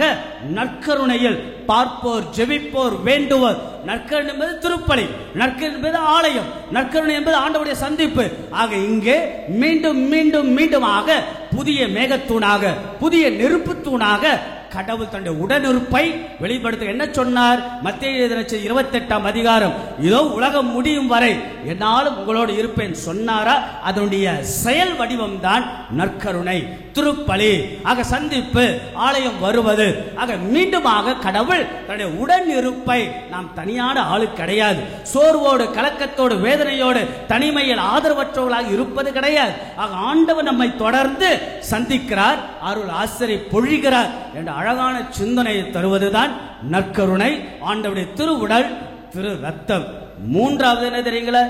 நற்கருணையில் பார்ப்போர், ஜெபிப்போர், வேண்டுவோர். நற்கருணை என்பது திருப்பலி, நற்கருணை என்பது ஆலயம், நற்கருணை என்பது ஆண்டவருடைய சந்திப்பு. ஆக இங்கே மீண்டும் மீண்டும் மீண்டுமாக புதிய மேகத்தூணாக, புதிய நெருப்பு தூணாக கடவுள் தன்னுடைய உடனிருப்பை வெளிப்படுத்த என்ன சொன்னார்? மத்தேயு 28ஆம் அதிகாரம், இதோ உலகம் முடியும் வரை என்னாலும் உங்களோடு இருப்பேன் சொன்னாரா? அதனுடைய செயல் வடிவம் தான் நற்கருணை, திருப்பலி. ஆக சந்திப்பு, ஆலயம் வருவது. ஆக மீண்டுமாக கடவுள் தன்னுடைய உடன் இருப்பை, நாம் தனியான ஆளு கிடையாது, சோர்வோடு கலக்கத்தோடு வேதனையோடு தனிமையில் ஆதரவற்றவர்களாக இருப்பது கிடையாது. ஆக ஆண்டவர் நம்மை தொடர்ந்து சந்திக்கிறார், அருள் ஆசிரியை பொழிகிறார் என்ற அழகான சிந்தனையை தருவதுதான் நற்கருணை, ஆண்டவருடைய திருவுடல் திரு ரத்தம். மூன்றாவது என்ன தெரியுங்களா?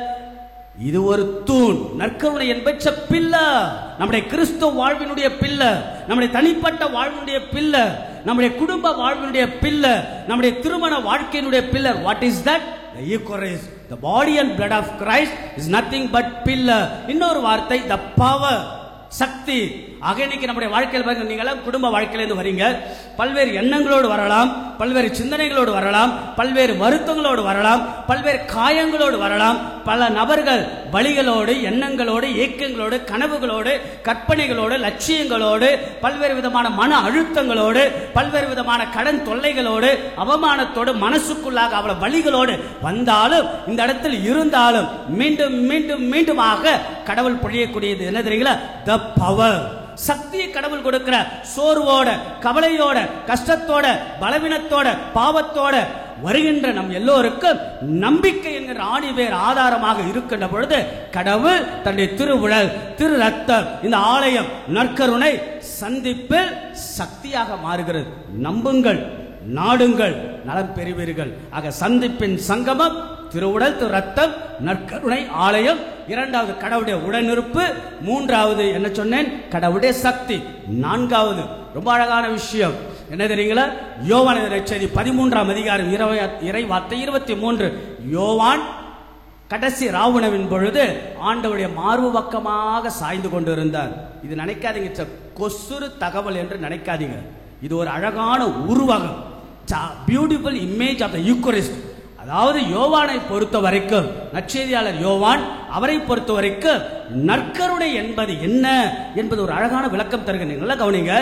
இது ஒரு தூண். நற்கருணை என்பது பில்லர், நம்முடைய கிறிஸ்துவ வாழ்வினுடைய பில்லர், நம்முடைய தனிப்பட்ட வாழ்வினுடைய பில்லர், நம்முடைய குடும்ப வாழ்வினுடைய பில்லர், நம்முடைய திருமண வாழ்க்கையினுடைய pillar. What is that? The Eucharist, the body and blood of Christ is nothing but pillar. இன்னொரு வார்த்தை the power, சக்தி. ஆக இன்னைக்கு நம்முடைய வாழ்க்கையில் பாருங்க, நீங்க எல்லாம் குடும்ப வாழ்க்கையிலிருந்து வரீங்க, பல்வேறு எண்ணங்களோடு வரலாம், பல்வேறு சிந்தனைகளோடு வரலாம், பல்வேறு வருத்தங்களோடு வரலாம், பல்வேறு காயங்களோடு வரலாம். பல நபர்கள் வழிகளோடு, எண்ணங்களோடு, ஏக்கங்களோடு, கனவுகளோடு, கற்பனைகளோடு, லட்சியங்களோடு, பல்வேறு விதமான மன அழுத்தங்களோடு, பல்வேறு விதமான கடன் தொல்லைகளோடு, அவமானத்தோடு, மனசுக்குள்ளாக அவ்வளவு வழிகளோடு வந்தாலும், இந்த இடத்தில் இருந்தாலும் மீண்டும் மீண்டும் மீண்டுமாக கடவுள் பொழியக்கூடியது என்ன தெரியுங்களா? The power, சக்தியை கடவுள் கொடுக்கிற. சோர்வோட, கவலையோட, கஷ்டத்தோட, பலவீனத்தோட, பாவத்தோட வருகின்ற நம் எல்லோருக்கும் நம்பிக்கை என்கிற ஆணிவேர் ஆதாரமாக இருக்கின்ற பொழுது கடவுள் தன்னுடைய திருவுடல் திரு ரத்தம், இந்த ஆலயம் நற்கருணை சந்திப்பில் சக்தியாக மாறுகிறது. நம்புங்கள், நாடுங்கள், நலம் பெறுவீர்கள். ஆக சந்திப்பின் சங்கமம் திருவுடல் திரு ரத்தம் நற்கருணை ஆலயம். இரண்டாவது கடவுளுடைய உடனிருப்பு. மூன்றாவது என்ன சொன்னேன்? கடவுளுடைய சக்தி. நான்காவது ரொம்ப அழகான விஷயம் என்ன தெரியுங்களா? யோவான் நற்செய்தி 13ஆம் அதிகாரம் இறை வார்த்தை 23. யோவான் கடைசி ராவுணவின் பொழுது ஆண்டவருடைய மார்பு பக்கமாக சாய்ந்து கொண்டு இருந்தார். இது நினைக்காதீங்க கொசுறு தகவல் என்று நினைக்காதீங்க. இது ஒரு அழகான உருவகம், beautiful image of the Eucharist. அதாவது யோவானை பொறுத்த வரைக்கும், நற்செய்தியாளர் யோவான் அவரை பொறுத்த வரைக்கும் நற்கருணை என்பது என்ன என்பது ஒரு அழகான விளக்கம் தருகிறேன். நல்லா கவனிங்க.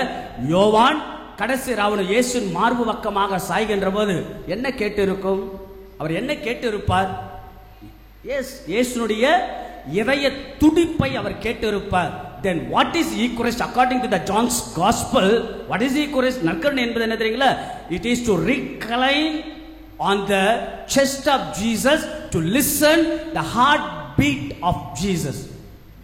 யோவான் கடைசி ராவுண இயேசுவின் மார்பு பக்கமாக சாய்கின்ற போது என்ன கேட்டு இருக்கும்? அவர் என்ன கேட்டு இருப்பார்? இயேசுனுடைய இதய துடிப்பை அவர் கேட்டு இருப்பார். Then what is Eucharist according to the John's Gospel? What is Eucharist? நற்கருணை என்பது என்ன தெரியுங்களா? It is to recline on the chest of Jesus to listen the heartbeat of Jesus.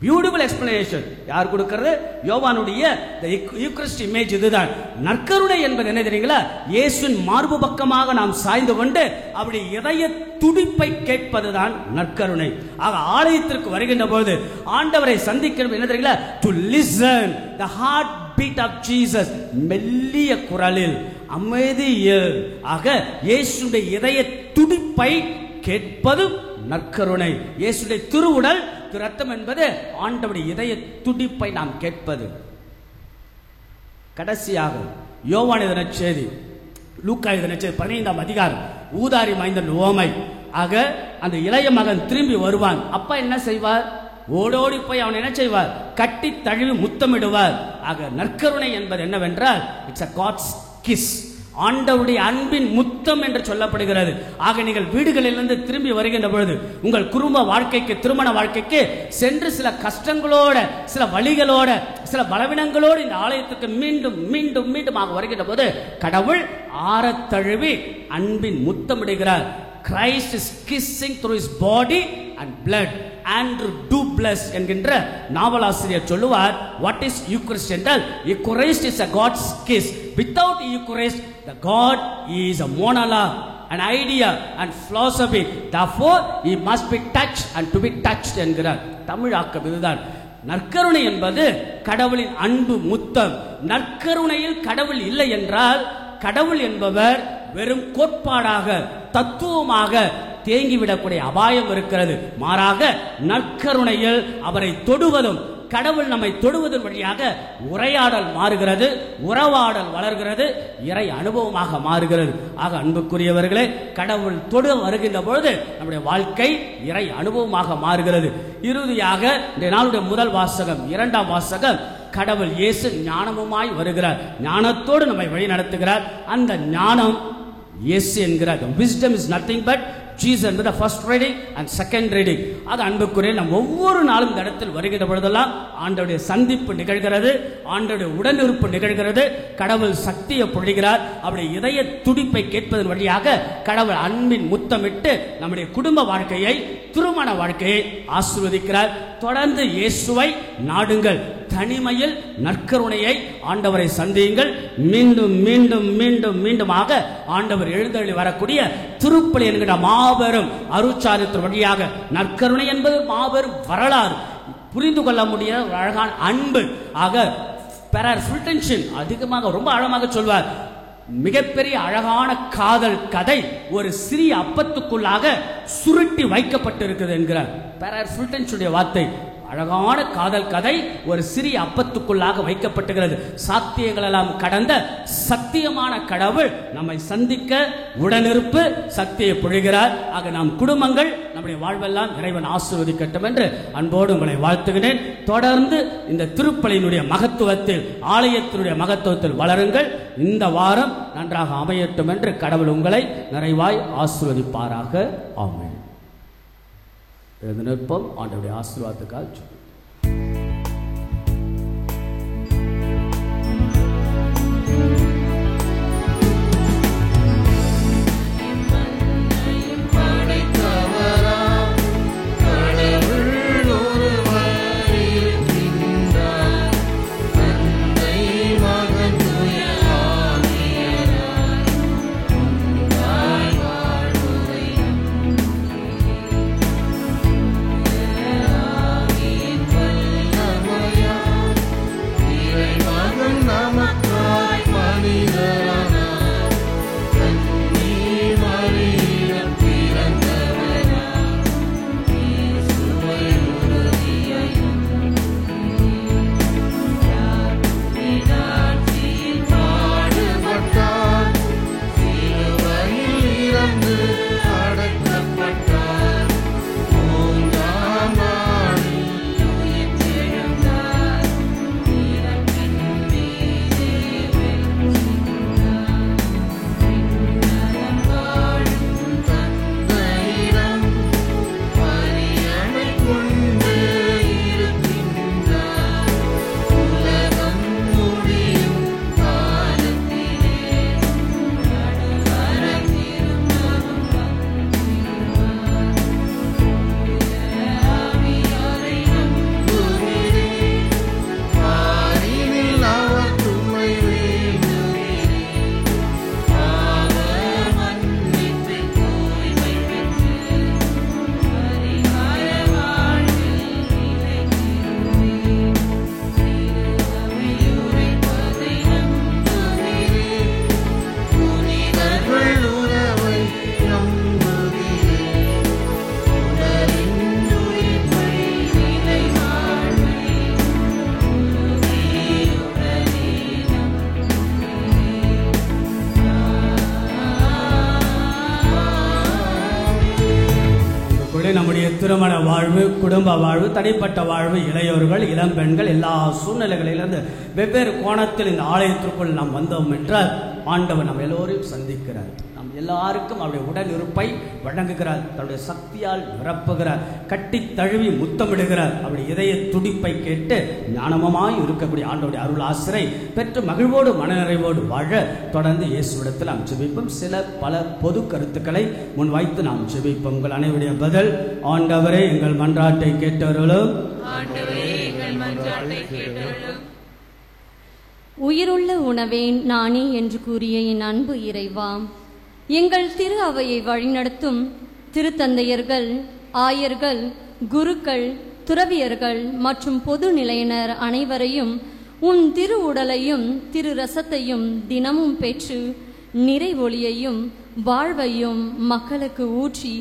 Beautiful explanation. யார் கொடுக்கிறது? யோவானுடைய the Eucharist image இதுதான். நற்கருணை என்பது என்ன தெரியுங்களா? இயேசுவின் மார்பு பக்கமாக நாம் சாய்ந்து கொண்டு அவருடைய இதய துடிப்பை கேட்பதுதான் நற்கருணை. ஆக ஆலயத்திற்கு வருகின்ற போது ஆண்டவரை சந்திக்கணும் என்ன தெரியுங்களா? To listen the heartbeat of Jesus. மெல்லிய குரலில், அமைதியில், ஆக இயேசுடைய இதய துடிப்பை கேட்பது நற்கருணை. இயேசுடைய திருவுடல் திரு ரத்தம் என்பது ஆண்டவருடைய இதய துடிப்பை நாம் கேட்பது. கடைசியாக யோவான் நற்செய்தி, லூக்கா நற்செய்தி 15ஆம் அதிகாரம், ஊதாரி மைந்தன் உவமை. ஆக அந்த இளைய மகன் திரும்பி வருவான். அப்பா என்ன செய்வார்? ஓடோடி போய் அவன் என்ன செய்வார்? கட்டி தழுவி முத்தமிடுவார். ஆக நற்கருணை என்பது என்னவென்றால் இட்ஸ் a God's kiss, ஆண்டவருடைய அன்பின் முத்தம் என்று சொல்லப்படுகிறது. ஆக நீங்கள் வீடுகளிலிருந்து திரும்பி வருகின்ற பொழுது உங்கள் குடும்ப வாழ்க்கைக்கு, திருமண வாழ்க்கைக்கு சென்று சில கஷ்டங்களோட, சில வழிகளோட, சில பலவீனங்களோடு இந்த ஆலயத்துக்கு மீண்டும் மீண்டும் மீண்டும் வருகின்ற போது கடவுள் ஆறத் தழுவி அன்பின் முத்தமிடுகிறார். Christ is kissing through his body and blood. Andrew Dubless என்கின்ற நாவலாசிரியர் சொல்லுவார், what is Eucharist என்றால் Eucharist is a God's kiss. Without Eucharist the God is a monologue, an idea and philosophy. Therefore he must be touched and to be touched என்கிறார். தமிழாக்கம் இதுதான். நற்கருணை என்பது கடவுளின் அன்பு முத்தம். நற்கருணையில் கடவுள் இல்லை என்றால் கடவுள் என்பவர் வெறும் கோட்பாடாக, தத்துவமாக தேங்கிவிடக்கூடிய அபாயம் இருக்கிறது. மாறாக நற்கருணையில் அவரை தொடுவதும், கடவுள் நம்மை தொடுவதன் வழியாக உரையாடல் மாறுகிறது, உறவாடல் வளர்கிறது, இறை அனுபவமாக மாறுகிறது. ஆக அன்புக்குரியவர்களே, கடவுள் தொடு வருகின்ற பொழுது நம்முடைய வாழ்க்கை இறை அனுபவமாக மாறுகிறது. இறுதியாக இந்த நாளுடைய முதல் வாசகம், இரண்டாம் வாசகம், கடவுள் இயேசு ஞானமுமாய் வருகிறார். ஞானத்தோடு நம்மை வழி நடத்துகிறார். அந்த ஞானம் இயேசு என்கிறார். Wisdom is nothing but Jesus என்பது the first reading and second reading. ஆக அன்புக்குரிய நாம் ஒவ்வொரு நாளும் இந்த இடத்தில் வருகின்ற பொழுதெல்லாம் ஆண்டவருடைய சந்திப்பு நிகழ்கிறது, ஆண்டவருடைய உடனிருப்பு நிகழ்கிறது. கடவுள் சக்தியை பொழிகிறார். அவருடைய இதய துடிப்பை கேட்பதன் வழியாக கடவுள் அன்பின் முத்தமிட்டு நம்முடைய குடும்ப வாழ்க்கையை, திருமண வாழ்க்கையை ஆசீர்வதிக்கிறார். தொடர்ந்து இயேசுவை நாடுங்கள். தனிமையில் நற்கருணையை, ஆண்டவரை சந்தியுங்கள். மீண்டும் மீண்டும் மீண்டும் மீண்டுமாக ஆண்டவர் எழுந்தருளி வரக்கூடிய திருப்பலி என்கிற மாபெரும் அருட்சாரித்திர வழியாக நற்கருணை என்பது மாபெரும் வரலாறு, புரிந்து கொள்ள முடியாத ஒரு அழகான அன்பு. ஆக பெரர் ஃபுல்டென்ஷன் அதிகமாக ரொம்ப அழகாக சொல்வார், மிகப்பெரிய அழகான காதல் கதை ஒரு சிறிய அப்பத்துக்குள்ளாக சுருட்டி வைக்கப்பட்டிருக்கிறது என்கிறார். பெரர் ஃபுல்டென்ஷனுடைய வார்த்தை. அழகான காதல் கதை ஒரு சிறிய அப்பத்துக்குள்ளாக வைக்கப்பட்டுகிறது. சாத்தியங்கள் எல்லாம் கடந்த சத்தியமான கடவுள் நம்மை சந்திக்க உடனிருப்பு சக்தியை பொழிகிறார். ஆக நாம் குடும்பங்கள், நம்முடைய வாழ்வெல்லாம் இறைவன் ஆசீர்வதிக்கட்டும் என்று அன்போடு உங்களை வாழ்த்துகிறேன். தொடர்ந்து இந்த திருப்பலியினுடைய மகத்துவத்தில், ஆலயத்தினுடைய மகத்துவத்தில் வளருங்கள். இந்த வாரம் நன்றாக அமையட்டும் என்று கடவுள் உங்களை நிறைவாய் ஆசீர்வதிப்பாராக. ஆமென். எழுந்து நிற்போம். ஆண்டவருடைய ஆசீர்வாதத்துக்காக Yeah. திருமண வாழ்வு, குடும்ப வாழ்வு, தனிப்பட்ட வாழ்வு, இளையோர்கள், இளம் பெண்கள், எல்லா சூழ்நிலைகளிலிருந்து வெவ்வேறு கோணத்தில் இந்த ஆலயத்திற்குள் நாம் வந்தோம் என்றால் ஆண்டவர் நம்ம எல்லோரையும் சந்திக்கிறார். நம் எல்லாருக்கும் அவருடைய உடல் இருப்பை வழங்குகிறார். தன்னுடைய சக்தியால் நிரப்புகிறார். கட்டி தழுவி முத்தமிடுகிறார். அவருடைய இதய துடிப்பை கேட்டு ஞானமாய் இருக்கக்கூடிய ஆண்டவருடைய அருள் ஆசிரை பெற்று மகிழ்வோடு மனநிறைவோடு வாழ தொடர்ந்து இயேசுவிடத்தில் நாம் ஜெபிப்போம். சில பல பொது கருத்துக்களை முன்வைத்து நாம் ஜெபிப்போம். உங்கள் அனைவருடைய பதில்: ஆண்டவரே எங்கள் மன்றாட்டை கேட்டவர்களும் உயிருள்ள உணவே நானே என்று கூறிய என் அன்பு இறைவா, எங்கள் திரு அவையை வழிநடத்தும் திருத்தந்தையர்கள், ஆயர்கள், குருக்கள், துறவியர்கள் மற்றும் பொது நிலையினர் அனைவரையும் உன் திரு உடலையும் திரு ரசத்தையும் தினமும் பெற்று நிறைவொளியையும் வாழ்வையும் மக்களுக்கு ஊற்றி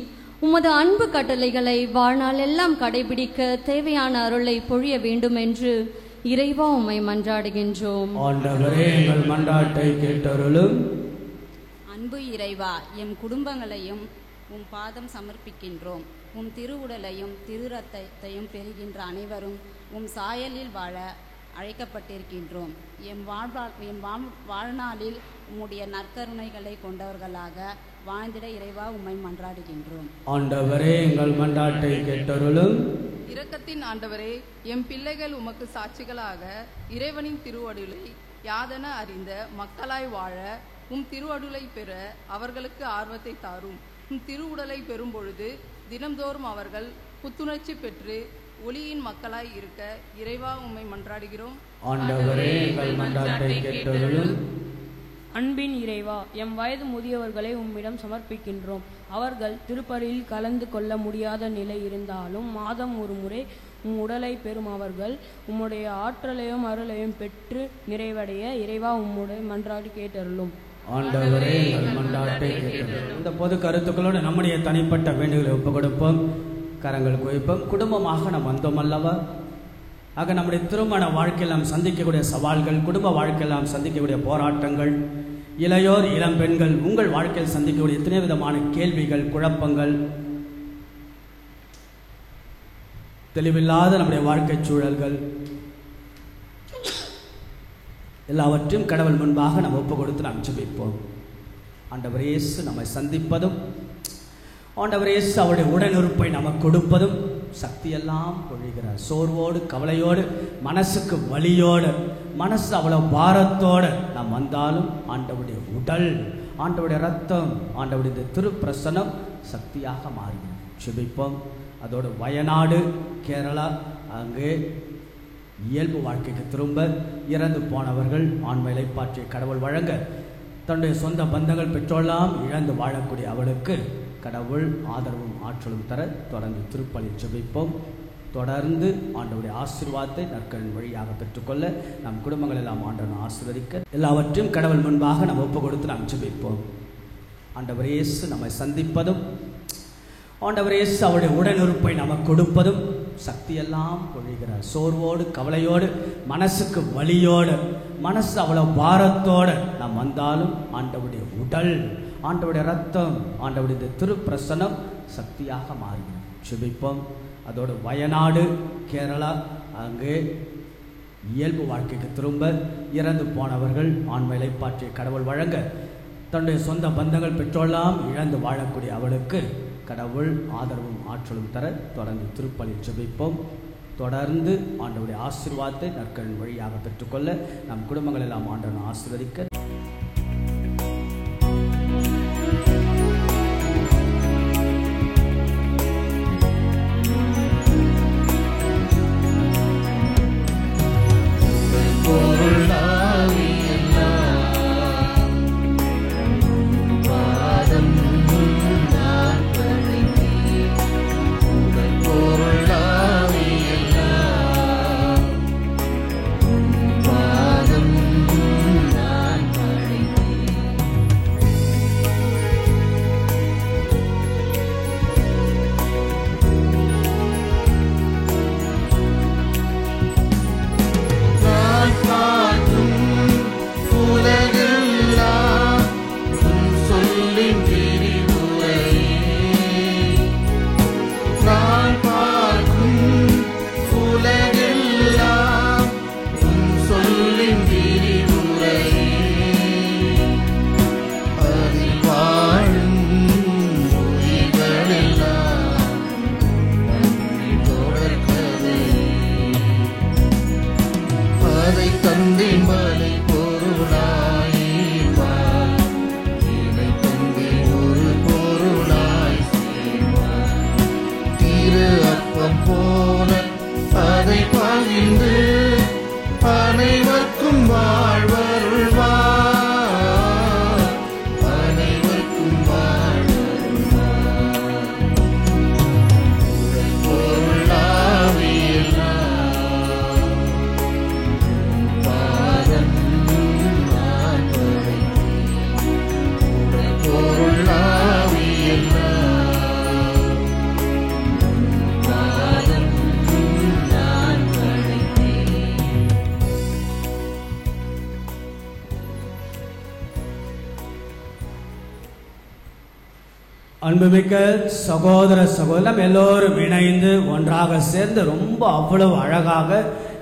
உமது அன்பு கட்டளைகளை வாழ்நாளெல்லாம் கடைபிடிக்க தேவையான அருளை பொழிய வேண்டும் என்று இறைவா உம்மை மன்றாடுகின்றோம். ஆண்டவரே எங்கள் மன்றாட்டை கேட்டருளும். அன்பு இறைவா, எம் குடும்பங்களையும் உம் பாதம் சமர்ப்பிக்கின்றோம். உம் திருவுடலையும் திரு ரத்தத்தையும் பெறுகின்ற அனைவரும் உம் சாயலில் வாழ அழைக்கப்பட்டிருக்கின்றோம். எம் வாழ்நாளில் உம்முடைய நற்கருணைகளை கொண்டவர்களாக வாழ்ந்திட இறைவா உம்மை மன்றாடுகின்றோம். ஆண்டவரே எங்கள் மன்றாட்டை கேட்டருளும். இரக்கத்தின் ஆண்டவரே, எம் பிள்ளைகள் உமக்கு சாட்சிகளாக இறைவனின் திருவருளை யாதென அறிந்த மக்களாய் வாழ உம் திருவருளை பெற அவர்களுக்கு ஆர்வத்தை தாரும். உம் திருவுடலை பெறும் பொழுது தினம்தோறும் அவர்கள் புத்துணர்ச்சி பெற்று ஒளியின் மக்களாய் இருக்க இறைவா உம்மை மன்றாடுகிறோம். ஆண்டவரே எங்கள் மன்றாட்டை கேட்டருளும். அன்பின் இறைவா, எம் வயது முதியவர்களை உம்மிடம் சமர்ப்பிக்கின்றோம். அவர்கள் திருப்பலியில் கலந்து கொள்ள முடியாத நிலை இருந்தாலும் மாதம் ஒரு முறை உம் உடலை பெறும் அவர்கள் உம்முடைய ஆற்றலையும் அருளையும் பெற்று நிறைவடைய இறைவா உம்முடைய மன்றாடி கேட்டருளும். ஆண்டவரே எங்கள் மன்றாட்டை கேட்டருளும். இந்த பொது கருத்துக்களோடு நம்முடைய தனிப்பட்ட வேண்டுகளை ஒப்புக் கொடுப்போம். கரங்கள் குவிப்போம். குடும்பமாக நாம் வந்தோம் அல்லவா? ஆக நம்முடைய திருமண வாழ்க்கையில் நாம் சந்திக்கக்கூடிய சவால்கள், குடும்ப வாழ்க்கையில் நாம் சந்திக்கக்கூடிய போராட்டங்கள், இளையோர் இளம் பெண்கள் உங்கள் வாழ்க்கையில் சந்திக்கக்கூடிய எத்தனை விதமான கேள்விகள், குழப்பங்கள், தெளிவில்லாத நம்முடைய வாழ்க்கை சூழல்கள் எல்லாவற்றையும் கடவுள் முன்பாக நாம் ஒப்பு கொடுத்து நாம் ஜெபிப்போம். ஆண்டவர் இயேசு நம்மை சந்திப்பதும், ஆண்டவர் இயேசு அவருடைய உடனிருப்பை நமக்கு கொடுப்பதும் சக்தியெல்லாம் பொழிகிறார். சோர்வோடு, கவலையோடு, மனசுக்கு வலியோடு, மனசு அவ்வளவு பாரத்தோடு நாம் வந்தாலும் ஆண்டவருடைய உடல், ஆண்டவருடைய ரத்தம், ஆண்டவருடைய திருப்பிரசனம் சக்தியாக மாறுகிறது. ஜெபிப்போம். அதோடு வயநாடு, கேரளா, அங்கே இயல்பு வாழ்க்கைக்கு திரும்ப இறந்து போனவர்கள் ஆண்மையை பாற்றிய கடவுள் வழங்க தன்னுடைய சொந்த பந்தங்கள் பெற்றோரெல்லாம் இழந்து வாழக்கூடிய அவளுக்கு கடவுள் ஆதரவும் ஆற்றலும் தர தொடர்ந்து திருப்பலி ஜெபிப்போம். தொடர்ந்து ஆண்டவருடைய ஆசீர்வாதத்தை நற்கரின் வழியாக பெற்றுக்கொள்ள நம் குடும்பங்கள் எல்லாம் ஆண்டவன் ஆசீர்வதிக்க எல்லாவற்றையும் கடவுள் முன்பாக நாம் ஒப்பு கொடுத்து நாம் ஜெபிப்போம். ஆண்டவர் இயேசு நம்மை சந்திப்பதும், ஆண்டவர் இயேசு அவருடைய உடனிருப்பை நமக்கு கொடுப்பதும் சக்தியெல்லாம் பொழிகிறார். சோர்வோடு, கவலையோடு, மனசுக்கு வலியோடு, மனசு அவ்வளவு பாரத்தோடு நாம் வந்தாலும் ஆண்டவருடைய உடல், ஆண்டவருடைய ரத்தம், ஆண்டவருடைய திருப்பிரசனம் சக்தியாக மாறுகிறது. ஜெபிப்போம். அதோடு வயநாடு, கேரளா, அங்கே இயல்பு வாழ்க்கைக்கு திரும்ப இறந்து போனவர்கள் ஆண்மையை பாற்றிய கடவுள் வழங்க தன்னுடைய சொந்த பந்தங்கள் பெற்றோரெல்லாம் இழந்து வாழக்கூடிய அவளுக்கு கடவுள் ஆதரவும் ஆற்றலும் தர தொடர்ந்து திருப்பலி ஜெபிப்போம். தொடர்ந்து ஆண்டவருடைய ஆசீர்வாதத்தை நற்கரின் வழியாக பெற்றுக்கொள்ள நம் குடும்பங்கள் எல்லாம் ஆண்டவன் ஆசீர்வதிக்க நான் தந்தேன் பலி பொருளாய் என்னை தந்தேன் ஒரு பொருளாய் திரு அப்பம் போல அதை பகிர்ந்து அனைவருக்கும் வாழ்வருள்வார், அனைவருக்கும் வாழ்வருள்வார். பொருளாவியெல்லாம் பாதம் நான் படைத்தேன். பொருளாவியெல்லாம் பாதம் நான் படைத்தேன். அன்புமிக்க சகோதர சகோதரம் எல்லோரும் இணைந்து ஒன்றாக சேர்ந்து ரொம்ப அவ்வளவு அழகாக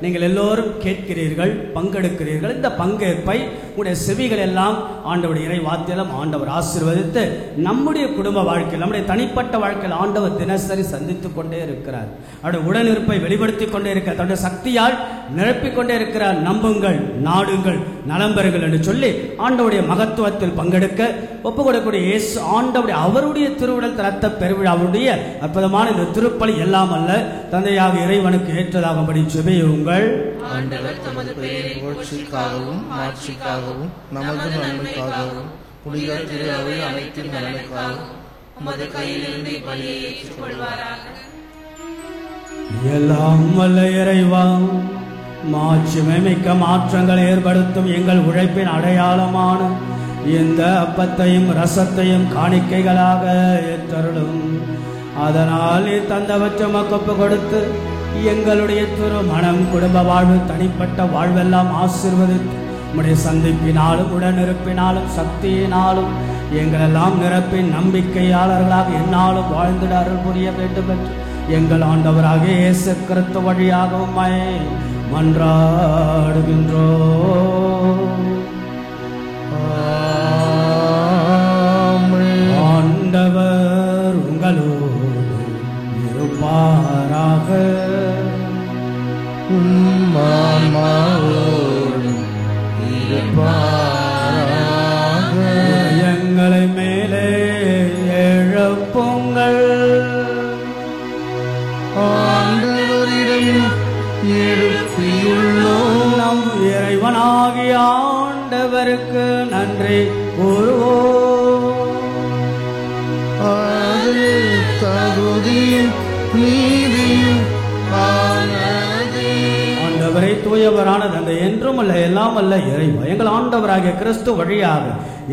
நீங்கள் எல்லோரும் கேட்கிறீர்கள், பங்கெடுக்கிறீர்கள். இந்த பங்கேற்பை உடைய செவிகள் எல்லாம் ஆண்டவருடைய இறை வார்த்தையெல்லாம் ஆண்டவர் ஆசீர்வதித்து நம்முடைய குடும்ப வாழ்க்கையில், நம்முடைய தனிப்பட்ட வாழ்க்கையில் ஆண்டவர் தினசரி சந்தித்துக் கொண்டே இருக்கிறார். அவருடைய உடனிருப்பை வெளிப்படுத்தி கொண்டே இருக்கிறார். தன்னுடைய சக்தியால் நிரப்பிக் கொண்டே இருக்கிறார். நம்புங்கள், நாடுங்கள், நலம்பெறுங்கள் என்று சொல்லி ஆண்டவருடைய மகத்துவத்தில் பங்கெடுக்க ஒப்பு கொடுக்கக்கூடிய இயேசு ஆண்டவருடைய அவருடைய திருவுடல் ரத்த பெருவிழாவுடைய அற்புதமான இந்த திருப்பலி எல்லாம் அல்ல தந்தையாக இறைவனுக்கு ஏற்றதாகும்படி ஜெபியுங்கள். ஆண்டவர் தமது பெயரின் புகழ்ச்சிக்காகவும் மாட்சிக்காகவும் நமது நன்மைக்காகவும் புனித திரு அவை அனைத்தின் நலனுக்காகவும் உமது கையிலிருந்து பலியை ஏற்றுக்கொள்வாராக. எல்லாம் வல்ல இறைவா, மாட்சிமை மிக்க மாற்றங்கள் ஏற்படுத்தும் எங்கள் உழைப்பின் அடையாளமான இந்த அப்பத்தையும் ரசத்தையும் காணிக்கைகளாக ஏற்றருளும். அதனால் நீ தந்தவற்றை மக்கு கொடுத்து எங்களுடைய திருமணம், குடும்ப வாழ்வு, தனிப்பட்ட வாழ்வெல்லாம் ஆசீர்வதித்து உம்முடைய சந்திப்பினாலும் உடனிருப்பினாலும் சக்தியினாலும் எங்களெல்லாம் நிரப்பின் நம்பிக்கையாளர்களாக என்னாலும் வாழ்ந்திட அருள் புரிய வேண்டும் என்று எங்கள் ஆண்டவராக இயேசு கிறிஸ்து வழியாக உம்மை மன்றாடுகின்றோம். ஆண்டவர் உங்களோடு இருப்பாராக. எங்களை மேலே எழுப்புங்கள். ஆண்டவரிடம் எழுப்பியுள்ளோம். நம் இறைவனாகிய ஆண்டவருக்கு நன்றி கூறுவோம். அது தகுதியும் நீதியும் ஆனதே. ஆண்டவரை தூயவரான தந்தை என்றும் அல்ல எல்லாம் அல்ல இறைவா, எங்கள் ஆண்டவராகிய கிறிஸ்து வழியாக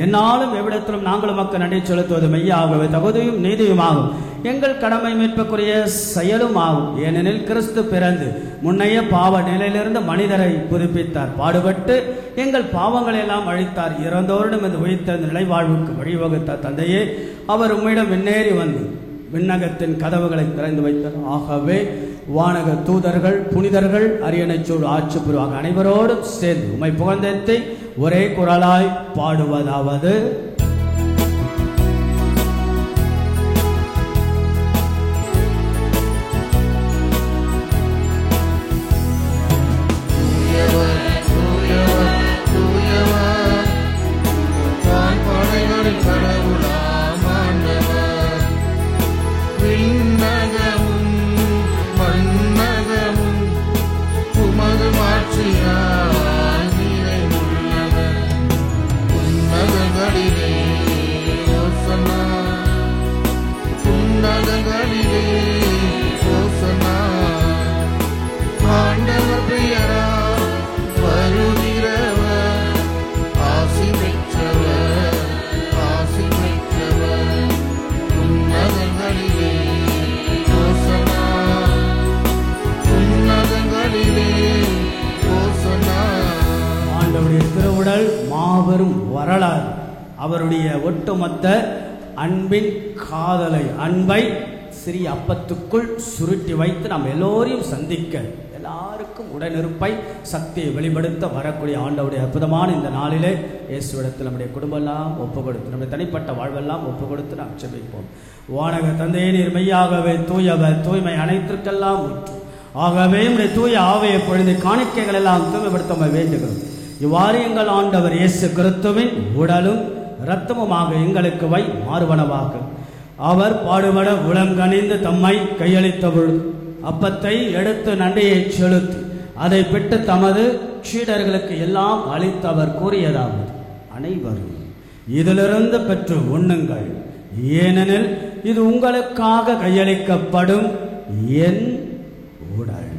என்னாலும் எவ்விடத்திலும் நாங்கள் மக்கள் நன்றி செலுத்துவது மெய்யாகவே தகுதியும் நீதியுமாகும், எங்கள் கடமை மீட்புக்குரிய செயலும் ஆகும். ஏனெனில் கிறிஸ்து பிறந்து முன்னைய பாவ நிலையிலிருந்து மனிதரை புதுப்பித்தார், பாடுபட்டு எங்கள் பாவங்களை எல்லாம் அழித்தார், இறந்தோரிடம் இந்த உயிர்த்த நிலைவாழ்வுக்கு வழிவகுத்தார். தந்தையே, அவர் உம்மிடம் விண்ணேறி வந்து விண்ணகத்தின் கதவுகளை திறந்து வைத்தார். ஆகவே வானக தூதர்கள், புனிதர்கள், அரியணைச்சூடு ஆட்சி புரிவாக அனைவரோடும் சேர்ந்து உம்மை புகழ்ந்தேத்தி ஒரே குரலாய் பாடுவதாவது: திருவுடல் மாபெரும் வரலாறு, அவருடைய ஒட்டுமொத்த அன்பின் காதலை, அன்பை சிறிய அப்பத்துக்குள் சுருட்டி வைத்து நாம் எல்லோரையும் சந்திக்க, எல்லாருக்கும் உடனிருப்பை, சக்தியை வெளிப்படுத்த வரக்கூடிய ஆண்டவருடைய அற்புதமான இந்த நாளிலே இயேசுவிடத்தில் நம்முடைய குடும்பமெல்லாம் ஒப்பு கொடுத்து, நம்முடைய தனிப்பட்ட வாழ்வெல்லாம் ஒப்பு கொடுத்து நாம் ஜெபிப்போம். வானக தந்தையே, நீர் மெய்யாகவே தூயவர், தூய்மை அனைத்திற்கெல்லாம் ஊற்று. ஆகவே உடைய தூய ஆவியை பொழுது காணிக்கைகள் எல்லாம் தூய்மைப்படுத்த வேண்டுகிறோம். இவ்வாறு எங்கள் ஆண்டவர் இயேசு கிறிஸ்துவின் உடலும் இரத்தமுமாக எங்களுக்கு மாறுவனவாக. அவர் பாடுபட உளம் கனிந்து தம்மை கையளித்த பொழுது அப்பத்தை எடுத்து நன்றியை செலுத்தி அதை பெற்று தமது சீடர்களுக்கு எல்லாம் அளித்து அவர் கூறியதாவது, அனைவரும் இதிலிருந்து பெற்று உண்ணுங்கள், ஏனெனில் இது உங்களுக்காக கையளிக்கப்படும் என் உடல்.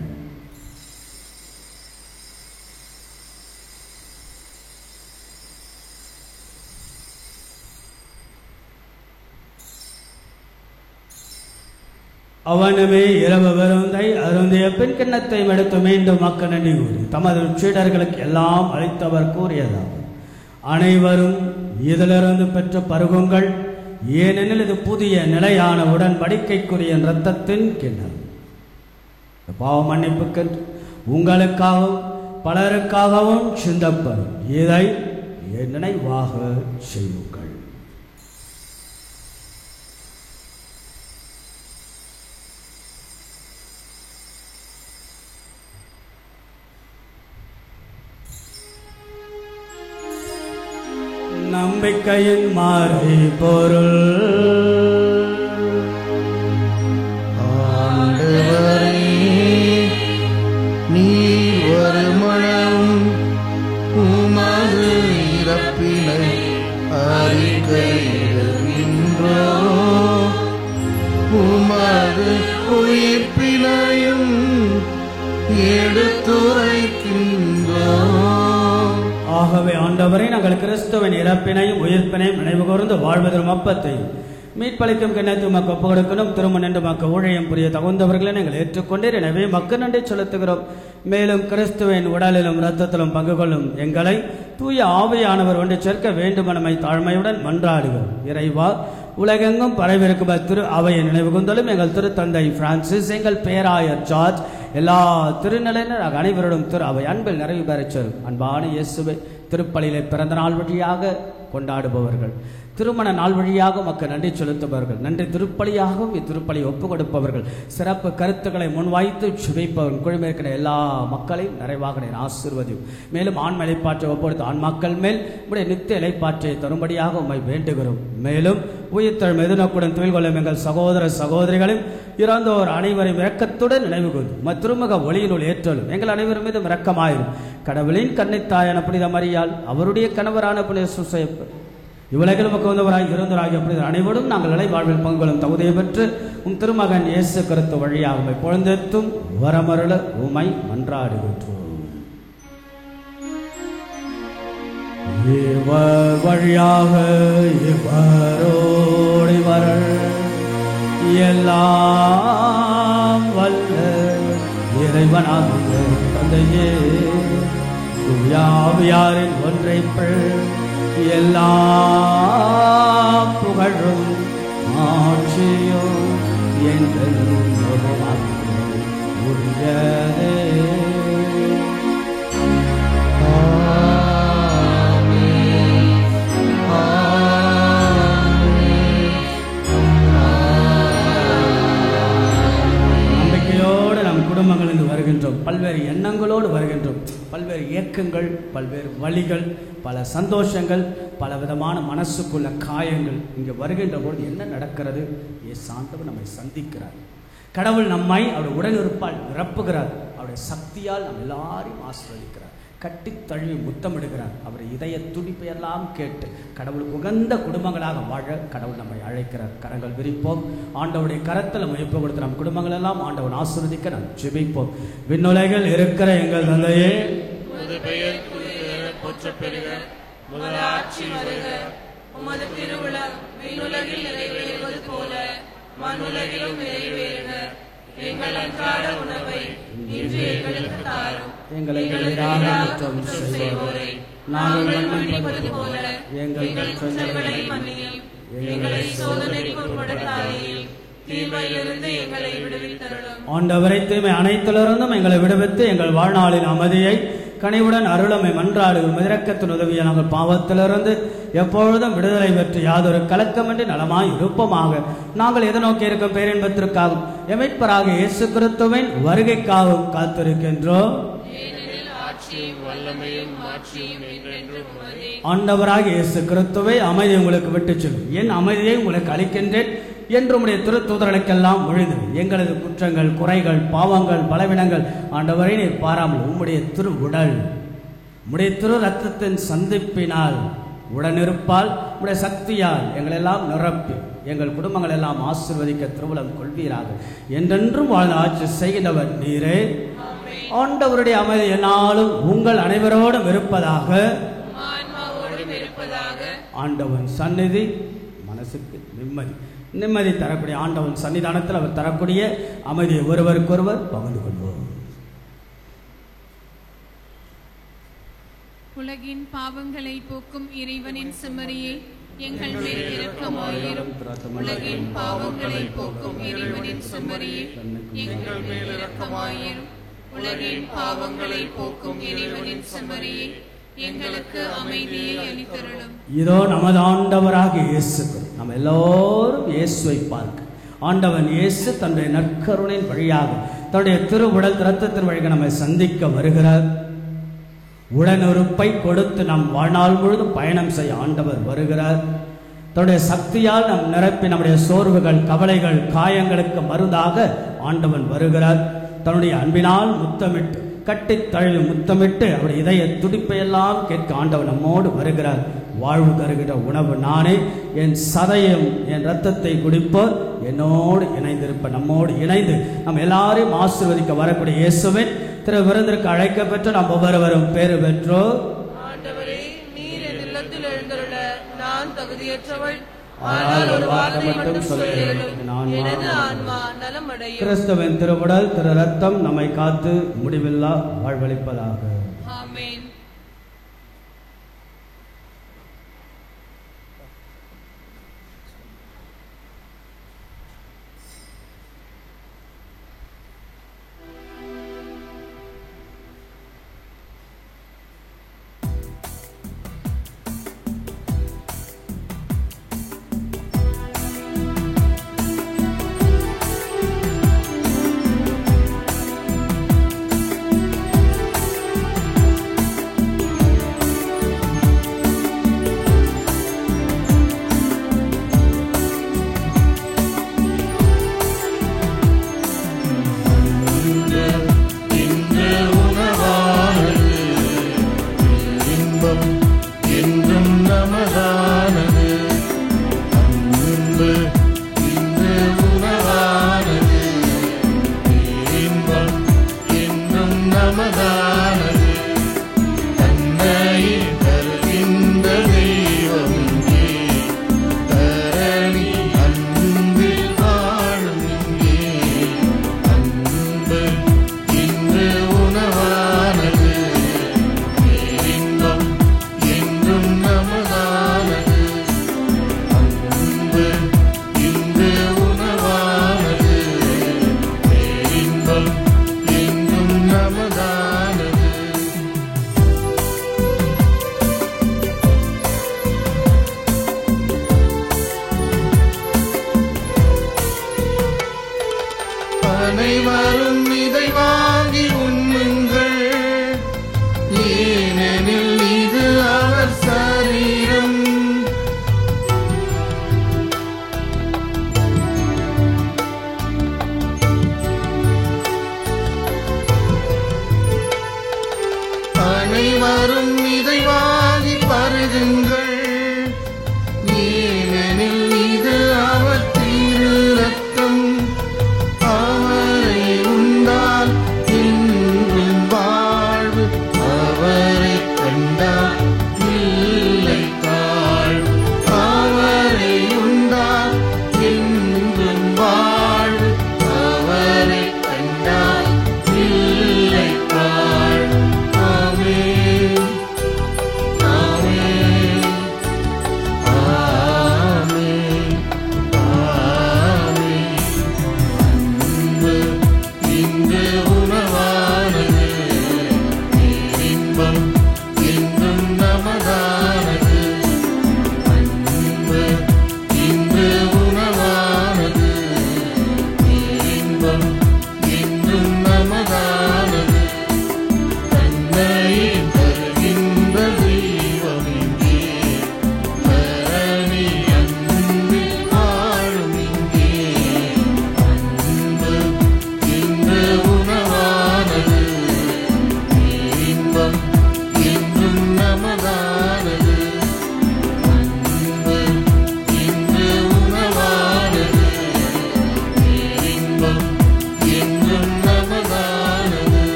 அவனுமே இரவு விருந்தை அருந்திய பின் கிண்ணத்தை எடுத்து மீண்டும் மக்கள் நன்றி கூறி தமது சீடர்களுக்கு எல்லாம் அளித்தவர் கூறியதாவது, அனைவரும் இதிலிருந்து பெற்று பருகுங்கள், ஏனெனில் இது புதிய நிலையான உடன்படிக்கைக்குரிய இரத்தத்தின் கிண்ணம். பாவ மன்னிப்புக்கு உங்களுக்காகவும் பலருக்காகவும் சிந்தப்படும். இதை என் நினைவாக செய்யுங்கள். நம்பிக்கையின் மாறை பொருள். ஆண்டவரே, நீர் வருமளவும் உமது இறப்பினை அறிக்கையிடுகின்றோம், உமது உயிர்ப்பினையும் எடுத்துரைக்கின்றோம். ஆகவே ஆண்டவரை நாங்கள் கிறிஸ்துவின் இறப்பினையும் உயிர்ப்பினையும் நினைவு கூர்ந்து வாழ்வதற்கு அப்பத்தையும் மீட்பளிக்கும் கிண்ணத்தை மக்கு ஒப்பு கொடுக்கணும். திரும்ப நின்று மக்க ஊழியம் புரிய தகுந்தவர்களை நீங்கள் ஏற்றுக்கொண்டீர். எனவே மக்கு நன்றி செலுத்துகிறோம். மேலும் கிறிஸ்துவின் உடலிலும் இரத்தத்திலும் பங்கு கொள்ளும் எங்களை தூய ஆவியானவர் ஒன்று சேர்க்க வேண்டுமெனமை தாழ்மையுடன் மன்றாடுகிறோம். இறைவா, உலகெங்கும் பரவிருக்கும் திரு அவையை நினைவு கூர்ந்தலும் எங்கள் திருத்தந்தை பிரான்சிஸ், எங்கள் பேராயர் ஜார்ஜ், எல்லா திருநிலையினர் அனைவரிடம் திரு அவை அன்பில் நிறைவு பெறச்சல். அன்பான இயேசுவை திருப்பலியிலே பிறந்த நாள் வழியாக கொண்டாடுபவர்கள், திருமண நாள் வழியாக மக்கள் நன்றி செலுத்துபவர்கள், நன்றி திருப்பலியாகவும் இத்திருப்பலியை ஒப்புக் கொடுப்பவர்கள், சிறப்பு கருத்துக்களை முன்வைத்து சுவைப்பவர்கள், குழுமிருக்கிற எல்லா மக்களையும் நிறைவாக நீர் ஆசீர்வதியும். மேலும் ஆன்ம இலைப்பாற்றை ஒப்புக்கொடுத்த ஆண் மக்கள் மேல் உடைய நித்திய இலைப்பாற்றை தரும்படியாக உம்மை வேண்டுகிறோம். மேலும் உயிர்த்தெழும் எதிர்நோக்குடன் துயில் கொள்ளும் எங்கள் சகோதர சகோதரிகளும் இறந்தோர் அனைவரையும் இரக்கத்துடன் நினைவு கூர்ந்து திருமுக ஒளியினுள் ஏற்றலும் எங்கள் அனைவரும் மீதும் இரக்கமாயிரும். கடவுளின் கன்னித்தாயான புனித மரியாள், அவருடைய கணவரான புனித சூசையப்பர், இவ்வுலகில் வந்தவராய் இருந்தவராகிய புனிதர் அனைவரும் நாங்கள் நிலை வாழ்வில் பங்குகளும் தகுதியை பெற்று திருமகன் இயேசு கிறிஸ்து வழியாக உம்மை பொழுந்தெத்தும் வரமருள உம்மை மன்றாடுகின்றோம். இவர் வழியாக இவரோடு இவர் எல்லாம் வல்ல இறைவனாகிய தந்தையே, தூயாவியாரின் ஒன்றைப்பள் எல்லா புகழும் ஆட்சியும் எங்கள் உரியதே. நம்பிக்கையோடு நம் குடும்பங்களில் வருகின்றோம், பல்வேறு எண்ணங்களோடு வருகின்றோம், பல்வேறு இயக்கங்கள், பல்வேறு வழிகள், பல சந்தோஷங்கள், பல விதமான மனசுக்குள்ள காயங்கள். இங்கே வருகின்ற பொழுது என்ன நடக்கிறது? ஆண்டவர் நம்மை சந்திக்கிறார். கடவுள் நம்மை அவருடைய உடனிருப்பால் நிரப்புகிறார். அவருடைய சக்தியால் நம்ம எல்லாரையும் ஆசீர்வதிக்கிறார். கட்டி தழுவி முத்தமிடுகிறார். அவருடைய இதய துடிப்பையெல்லாம் கேட்டு கடவுளுக்கு உகந்த குடும்பங்களாக வாழ கடவுள் நம்மை அழைக்கிறார். கரங்கள் விரிப்போம். ஆண்டவருடைய கரத்தில் முயற்சி கொடுத்து நம் குடும்பங்கள் எல்லாம் ஆண்டவன் ஆசீர்வதிக்க நாம் ஜெபிப்போம். விண்ணுலகில் இருக்கிற எங்கள் தந்தையே, உமது ஆட்சி வருக, உமது திருவுளம் விண்ணுலகில் நிறைவேறுவது போல மண்ணுலகிலும் நிறைவேறுக. எங்கள் அன்றாட உணவை இன்று எங்களுக்கு தாரும். எங்களுக்கு எதிராக குற்றம் செய்வோரை நாங்கள் மன்னிப்பது போல எங்கள் குற்றங்களை மன்னியும். எங்களை சோதனைக்கு உட்படுத்தாதேயும், தீமையிலிருந்து எங்களை விடுவித்தருளும். ஆண்டவரை தீமை அனைத்திலிருந்தும் எங்களை விடுவித்து எங்கள் வாழ்நாளின் அமைதியை கனிவுடன் அருளமை மன்றாடுகிறோம். இரக்கத்தின் உதவியை நாங்கள் பாவத்திலிருந்து எப்பொழுதும் விடுதலை பெற்று யாதொரு கலக்கமின்றி நலமாய் இருப்போமாக. நாங்கள் எதிர்நோக்கி இருக்கும் பேரின்பத்திற்காகவும் எமைப்பராக இயேசு கிறிஸ்துவின் வருகைக்காகவும் காத்திருக்கின்றோம். ஆண்டவராக இயேசு கிறிஸ்துவை அமைதி உங்களுக்கு விட்டு செல்லும், என் அமைதியை உங்களுக்கு அளிக்கின்றேன் என்று உம்முடைய திருத்தூதர்களுக்கெல்லாம் மொழிந்தது. எங்களது குற்றங்கள், குறைகள், பாவங்கள், பலவீனங்கள் ஆண்டவரை நீர் பாராமல் உம்முடைய திரு உடல், உம்முடைய திரு ரத்தத்தின் சந்திப்பினால் உடனிருப்பால் உம்முடைய சக்தியால் எங்களெல்லாம் நிரப்பி எங்கள் குடும்பங்கள் எல்லாம் ஆசீர்வதிக்க திருவுளம் கொள்வீராக. என்றென்றும் வாழ்ந்த ஆட்சி செய்கின்றவர் நீரே. ஆண்டவருடைய அமைதி என்னாலும் உங்கள் அனைவரோடும் இருப்பதாக. ஆண்டவன் சந்நிதி மனசுக்கு நிம்மதி தரக்கூடிய ஆண்டவன் சன்னிதானத்தில் அவர் தரக்கூடிய அமைதியை ஒருவருக்கொருவர் பகிர்ந்து கொள்வோம். உலகின் பாவங்களை போக்கும் இறைவனின் செம்மறியே, எங்கள் மேல் இரக்கமாயிரும். உலகின் பாவங்களை போக்கும் இறைவனின் செம்மறியே, எங்கள் மேல் இரக்கமாயிரும். உலகின் பாவங்களை போக்கும் இறைவனின் செம்மறியே, எங்களுக்கு அமைதியை அளித்தருளும். இதோ நமது ஆண்டவராக இயேசு, நம்ம எல்லோரும் இயேசுவை பார்க்க ஆண்டவன் இயேசு தன்னுடைய நற்கருணையின் வழியாக தன்னுடைய திருவுடல் இரத்தத்தின் வழியாக நம்மை சந்திக்க வருகிறார். உடனுறுப்பை கொடுத்து நம் வாழ்நாள் முழுதும் பயணம் செய்ய ஆண்டவர் வருகிறார். தன்னுடைய சக்தியால் நம் நிரப்பி நம்முடைய சோர்வுகள், கவலைகள், காயங்களுக்கு மருந்தாக ஆண்டவன் வருகிறார். தன்னுடைய அன்பினால் முத்தமிட்டு கட்டித் தழுவி முத்தமிட்டு அவருடைய இதய துடிப்பையெல்லாம் கேட்க ஆண்டவன் நம்மோடு வருகிறார். வாழ்வு தருகிற உணவு நானே, என் சதையும் என் இரத்தத்தை குடிப்போர் என்னோடு இணைந்திருப்ப. நம்மோடு இணைந்து நம்ம எல்லாரையும் ஆசீர்வதிக்க வரக்கூடிய இயேசுவின் திரு விருந்திற்கு அழைக்க பெற்று நாம் ஒவ்வொருவரும் பேறு பெற்றோர். ஆண்டவரே, நீர் என் இல்லத்தில் எழுந்தருள நான் தகுதியற்றவள். ஆனால் ஒரு வார்த்தை மட்டும் சொல்லியருளும், எனது ஆன்மா நலமடையும். கிறிஸ்துவின் திருவுடல் திரு ரத்தம் நம்மை காத்து முடிவில்லா வாழ்வளிப்பதாக. ஆமென். அனைவரும் இதை வாங்கி உண்ணுங்கள், ஏனெனில் இது அவர் சரீரம். அனைவரும் இதை வாங்கி பருகுங்கள், ஏனெனில் இது அவர் திரு ரத்தம். அவரை உண்டால் என்றும் வாழ்வு, அவரை கண்டால் இல்லை தாழ்வு. அவரை உண்டால் என்றும் வாழ்வு, அவரை கண்டால் இல்லை தாழ்வு. ஆமென்.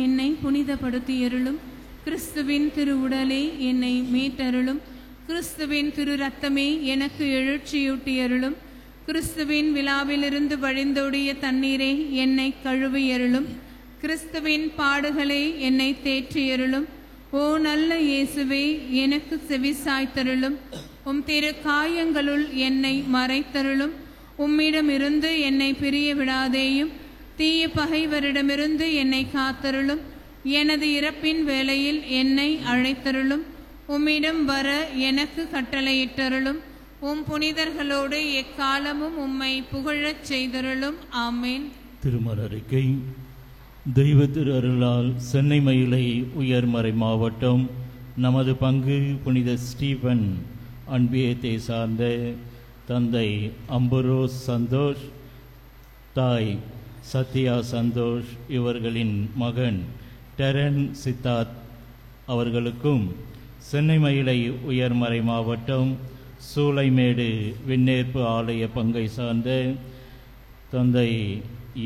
என்னை புனிதப்படுத்தியருளும். கிறிஸ்துவின் திருவுடலே என்னை மீட்டருளும். கிறிஸ்துவின் திரு ரத்தமே எனக்கு எழுச்சியூட்டியருளும். கிறிஸ்துவின் விழாவிலிருந்து வழிந்தோடிய தண்ணீரே என்னை கழுவியருளும். கிறிஸ்துவின் பாடுகளே என்னை தேற்றியருளும். ஓ நல்ல இயேசுவே, எனக்கு செவிசாய்த்தருளும். உம் திரு காயங்களுள் என்னை மறைத்தருளும். உம்மிடமிருந்து என்னை பிரிய விடாதேயும். தீய பகைவரிடமிருந்து என்னை காத்தருளும். எனது இறப்பின் வேளையில் என்னை அழைத்தருளும். உம்மிடம் வர எனக்கு கட்டளையிட்டருளும். உம் புனிதர்களோடு எக்காலமும் உம்மை புகழச் செய்தருளும். ஆமேன். திருமலரிக்கை. தெய்வ திரு அருளால் சென்னை மயிலை உயர்மறை மாவட்டம் நமது பங்கு புனித ஸ்டீபன் அன்பியத்தை சார்ந்த தந்தை அம்புரோஸ் சந்தோஷ், தாய் சத்யா சந்தோஷ் இவர்களின் மகன் டெரன் சித்தார்த் அவர்களுக்கும் சென்னை மயிலை உயர்மறை மாவட்டம் சூளைமேடு விண்ணேற்பு ஆலய பங்கை சார்ந்த தந்தை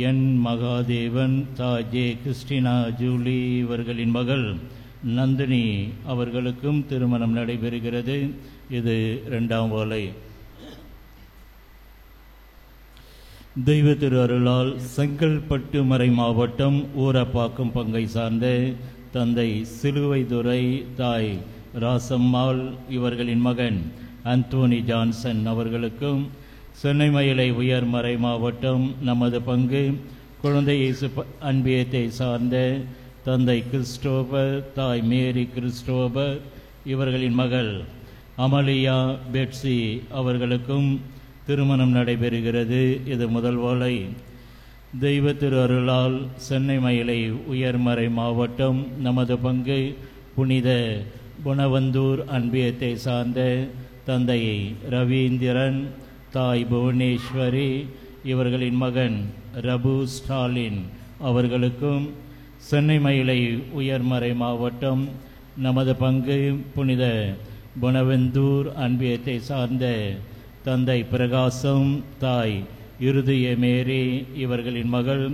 என் மகாதேவன், தாய் ஜே கிறிஸ்டினா ஜூலி இவர்களின் மகள் நந்தினி அவர்களுக்கும் திருமணம் நடைபெறுகிறது. இது 2ஆம் ஓலை. தெய்வ திரு அருளால் செங்கல்பட்டு மறை மாவட்டம் ஊரப்பாக்கம் பங்கை சார்ந்த தந்தை சிலுவைதுரை, தாய் ராசம்மாள் இவர்களின் மகன் அந்தோனி ஜான்சன் அவர்களுக்கும் சென்னை மயிலை உயர்மறை மாவட்டம் நமது பங்கு குழந்தை இயேசு அன்பியத்தை சார்ந்த தந்தை கிறிஸ்டோபர், தாய் மேரி கிறிஸ்டோபர் இவர்களின் மகள் அமலியா பெட்சி அவர்களுக்கும் திருமணம் நடைபெறுகிறது. இது முதல் ஓலை. தெய்வ திரு அருளால் சென்னை மயிலை உயர்மறை மாவட்டம் நமது பங்கு புனித புனவந்தூர் அன்பியத்தை சார்ந்த தந்தை ரவீந்திரன், தாய் புவனேஸ்வரி இவர்களின் மகன் ரபு ஸ்டாலின் அவர்களுக்கும் சென்னை மயிலை உயர்மறை மாவட்டம் நமது பங்கு புனித புனவந்தூர் அன்பியத்தை சார்ந்த தந்தை பிரகாசம், தாய் இருதய மேரி இவர்களின் மகள்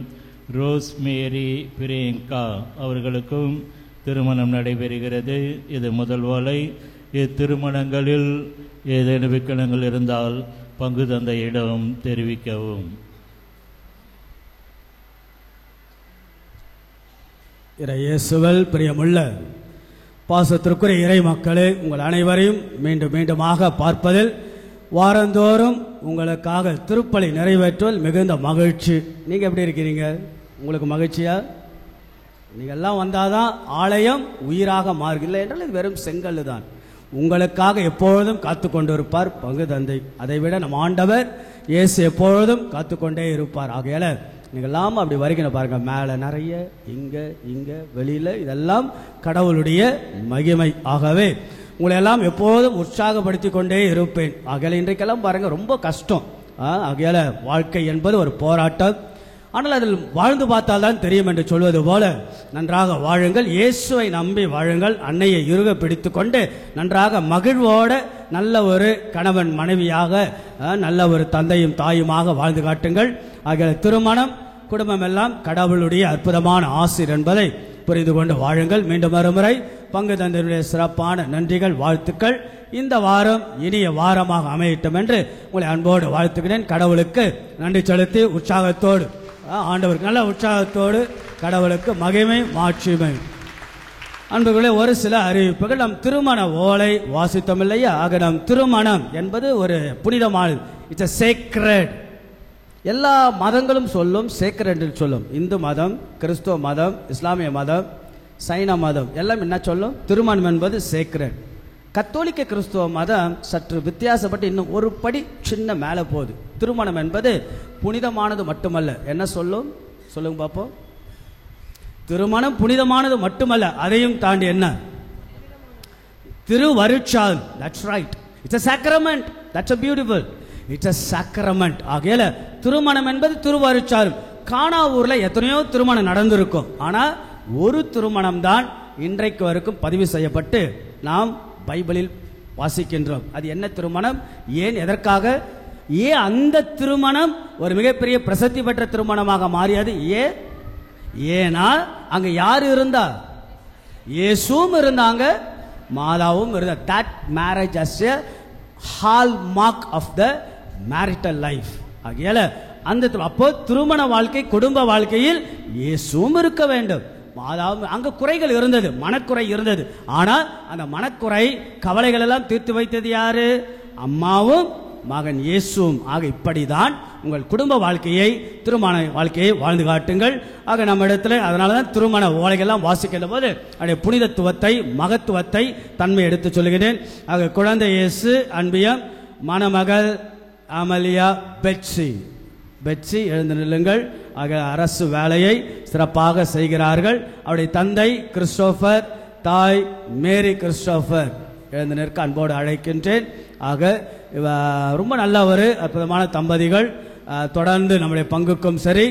ரோஸ் மேரி பிரியங்கா அவர்களுக்கும் திருமணம் நடைபெறுகிறது. இது முதல் ஓலை. இத்திருமணங்களில் ஏதேனும் விக்கணங்கள் இருந்தால் பங்கு தந்தையிடம் தெரிவிக்கவும். இயேசுவில் பிரியமுள்ள பாசத்திற்குரிய இறை மக்களே, உங்கள் அனைவரையும் மீண்டும் மீண்டுமாக பார்ப்பதில் வாரந்தோறும் உங்களுக்காக திருப்பலி நிறைவேற்றுவதில் மிகுந்த மகிழ்ச்சி. நீங்கள் எப்படி இருக்கிறீங்க? உங்களுக்கு மகிழ்ச்சியா? நீங்கள் எல்லாம் வந்தாதான் ஆலயம் உயிராக மாறுகில்லை என்றால் இது வெறும் செங்கல் தான். உங்களுக்காக எப்பொழுதும் காத்து கொண்டு இருப்பார் பங்கு தந்தை. அதைவிட நம் ஆண்டவர் இயேசு எப்பொழுதும் காத்து கொண்டே இருப்பார். ஆகையால நீங்கள்லாம் அப்படி வருகிற பாருங்க, மேலே நிறைய, இங்கே வெளியில், இதெல்லாம் கடவுளுடைய மகிமை. ஆகவே உங்களை எல்லாம் எப்போதும் உற்சாகப்படுத்தி கொண்டே இருப்பேன். ஆகையால இன்றைக்கெல்லாம் பாருங்க ரொம்ப கஷ்டம். ஆகையால வாழ்க்கை என்பது ஒரு போராட்டம். ஆனால் அதில் வாழ்ந்து பார்த்தால்தான் தெரியும் என்று சொல்வது போல நன்றாக வாழுங்கள், இயேசுவை நம்பி வாழுங்கள், அன்னையை இறுக பிடித்து கொண்டு நன்றாக மகிழ்வோட நல்ல ஒரு கணவன் மனைவியாக, நல்ல ஒரு தந்தையும் தாயுமாக வாழ்ந்து காட்டுங்கள். ஆகிய திருமணம் குடும்பம் எல்லாம் கடவுளுடைய அற்புதமான ஆசீர் என்பதை புரிந்து கொண்டு வாழுங்கள். மீண்டும் மறுமுறை பங்கு தந்தையுடைய சிறப்பான நன்றிகள், வாழ்த்துக்கள். இந்த வாரம் இனிய வாரமாக அமையட்டும் என்று உங்களை அன்போடு வாழ்த்துக்கிறேன். கடவுளுக்கு நன்றி செலுத்தி உற்சாகத்தோடு, ஆண்டவருக்கு நல்ல உற்சாகத்தோடு கடவுளுக்கு மகிமை மாட்சிமை. அன்பர்களே, ஒரு சில அறிவிப்புகள். நம் திருமண ஓலை வாசித்தோம் இல்லையா? ஆக நம் திருமணம் என்பது ஒரு புனிதமானது. It's a sacred. எல்லா மதங்களும் சொல்லும் சேக்ரெட் என்று சொல்லும். இந்து மதம், கிறிஸ்துவ மதம், இஸ்லாமிய மதம், சைன மதம் எல்லாம் என்ன சொல்லும்? திருமணம் என்பது சேக்ரெட். கத்தோலிக்க கிறிஸ்துவ மதம் சற்று வித்தியாசப்பட்டு இன்னும் ஒரு படி சின்ன மேலே போகுது. திருமணம் என்பது புனிதமானது மட்டுமல்ல. என்ன சொல்லும்? சொல்லுங்க பார்ப்போம். திருமணம் புனிதமானது மட்டுமல்ல, அதையும் தாண்டி என்ன? திருவருட்சாதனம். That's right. It's a sacrament. That's a beautiful. It's a sacrament. ஆகையால திருமணம் என்பது திருவருட்சாதனம். கானா ஊர்ல எத்தனையோ திருமணம் நடந்திருக்கும். ஆனா ஒரு திருமணம் தான் இன்றைக்கு வரைக்கும் பதிவு செய்யப்பட்டு நாம் பைபிளில் வாசிக்கின்றோம். அது என்ன திருமணம்? ஏன், எதற்காக? ஏன் அந்த திருமணம் ஒரு மிகப்பெரிய பிரசித்தி பெற்ற திருமணமாக மாறியது? ஏன்னா அங்க யார் இருந்தா? இயேசுவும் இருந்தாங்க, மாதாவும் இருந்தா. that marriage as a hallmark of the marital life. ஆகையால அந்த அப்போ திருமண வாழ்க்கை, குடும்ப வாழ்க்கையில் இயேசுவும் இருக்க வேண்டும், மாதாவும். அங்க குறைகள் இருந்தது, மனக்குறை இருந்தது. ஆனால் அந்த மனக்குறை கவலைகள் எல்லாம் தீர்த்து வைத்தது யாரு? அம்மாவும் மகன் இயேசுவும். ஆக இப்படிதான் உங்கள் குடும்ப வாழ்க்கையை, திருமண வாழ்க்கையை வாழ்ந்து காட்டுங்கள். ஆக நம்ம இடத்துல அதனாலதான் திருமண ஓலைகள்லாம் வாசிக்கின்ற போது அவருடைய புனிதத்துவத்தை, மகத்துவத்தை, தன்மை எடுத்து சொல்லுகிறேன். ஆக குழந்தை இயேசு அன்பியம், மணமகள் அமலியா பெட்சி எழுந்து நில்லுங்கள். ஆக அரசு வேலையை சிறப்பாக செய்கிறார்கள். அவருடைய தந்தை கிறிஸ்டோபர், தாய் மேரி கிறிஸ்டோபர் எழுந்து நிற்க அன்போடு அழைக்கின்றேன். ஆக ரொம்ப நல்ல ஒரு அற்புதமான தம்பதிகள். தொடர்ந்து நம்முடைய பங்குக்கும் சரி,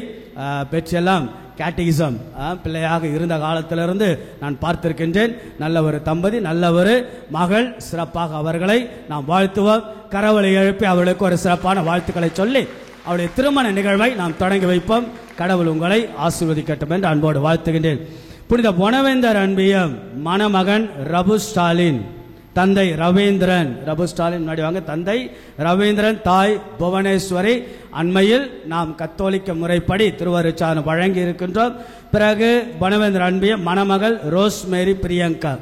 பெற்றெல்லாம் கேட்டிகிசம் பிள்ளையாக இருந்த காலத்திலிருந்து நான் பார்த்திருக்கின்றேன். நல்ல ஒரு தம்பதி, நல்ல ஒரு மகள். சிறப்பாக அவர்களை நாம் வாழ்த்துவோம். கரவலை எழுப்பி அவர்களுக்கு ஒரு சிறப்பான வாழ்த்துக்களை சொல்லி அவருடைய திருமண நிகழ்வை நாம் தொடங்கி வைப்போம். கடவுள் உங்களை ஆசீர்வதிக்கட்டும் என்று அன்போடு வாழ்த்துகின்றேன். புனித பொனவேந்தர் அன்பியம், மணமகன் ரபு ஸ்டாலின், தந்தை ரவீந்திரன். ரபு ஸ்டாலின் முன்னாடி வாங்க. தந்தை ரவீந்திரன், தாய் புவனேஸ்வரி. அண்மையில் நாம் கத்தோலிக்க முறைப்படி திருவருட்சாதனம் வழங்கி இருக்கின்றோம். பிறகு பொனவேந்தர் அன்பியம், மணமகள் ரோஸ்மேரி பிரியங்கா.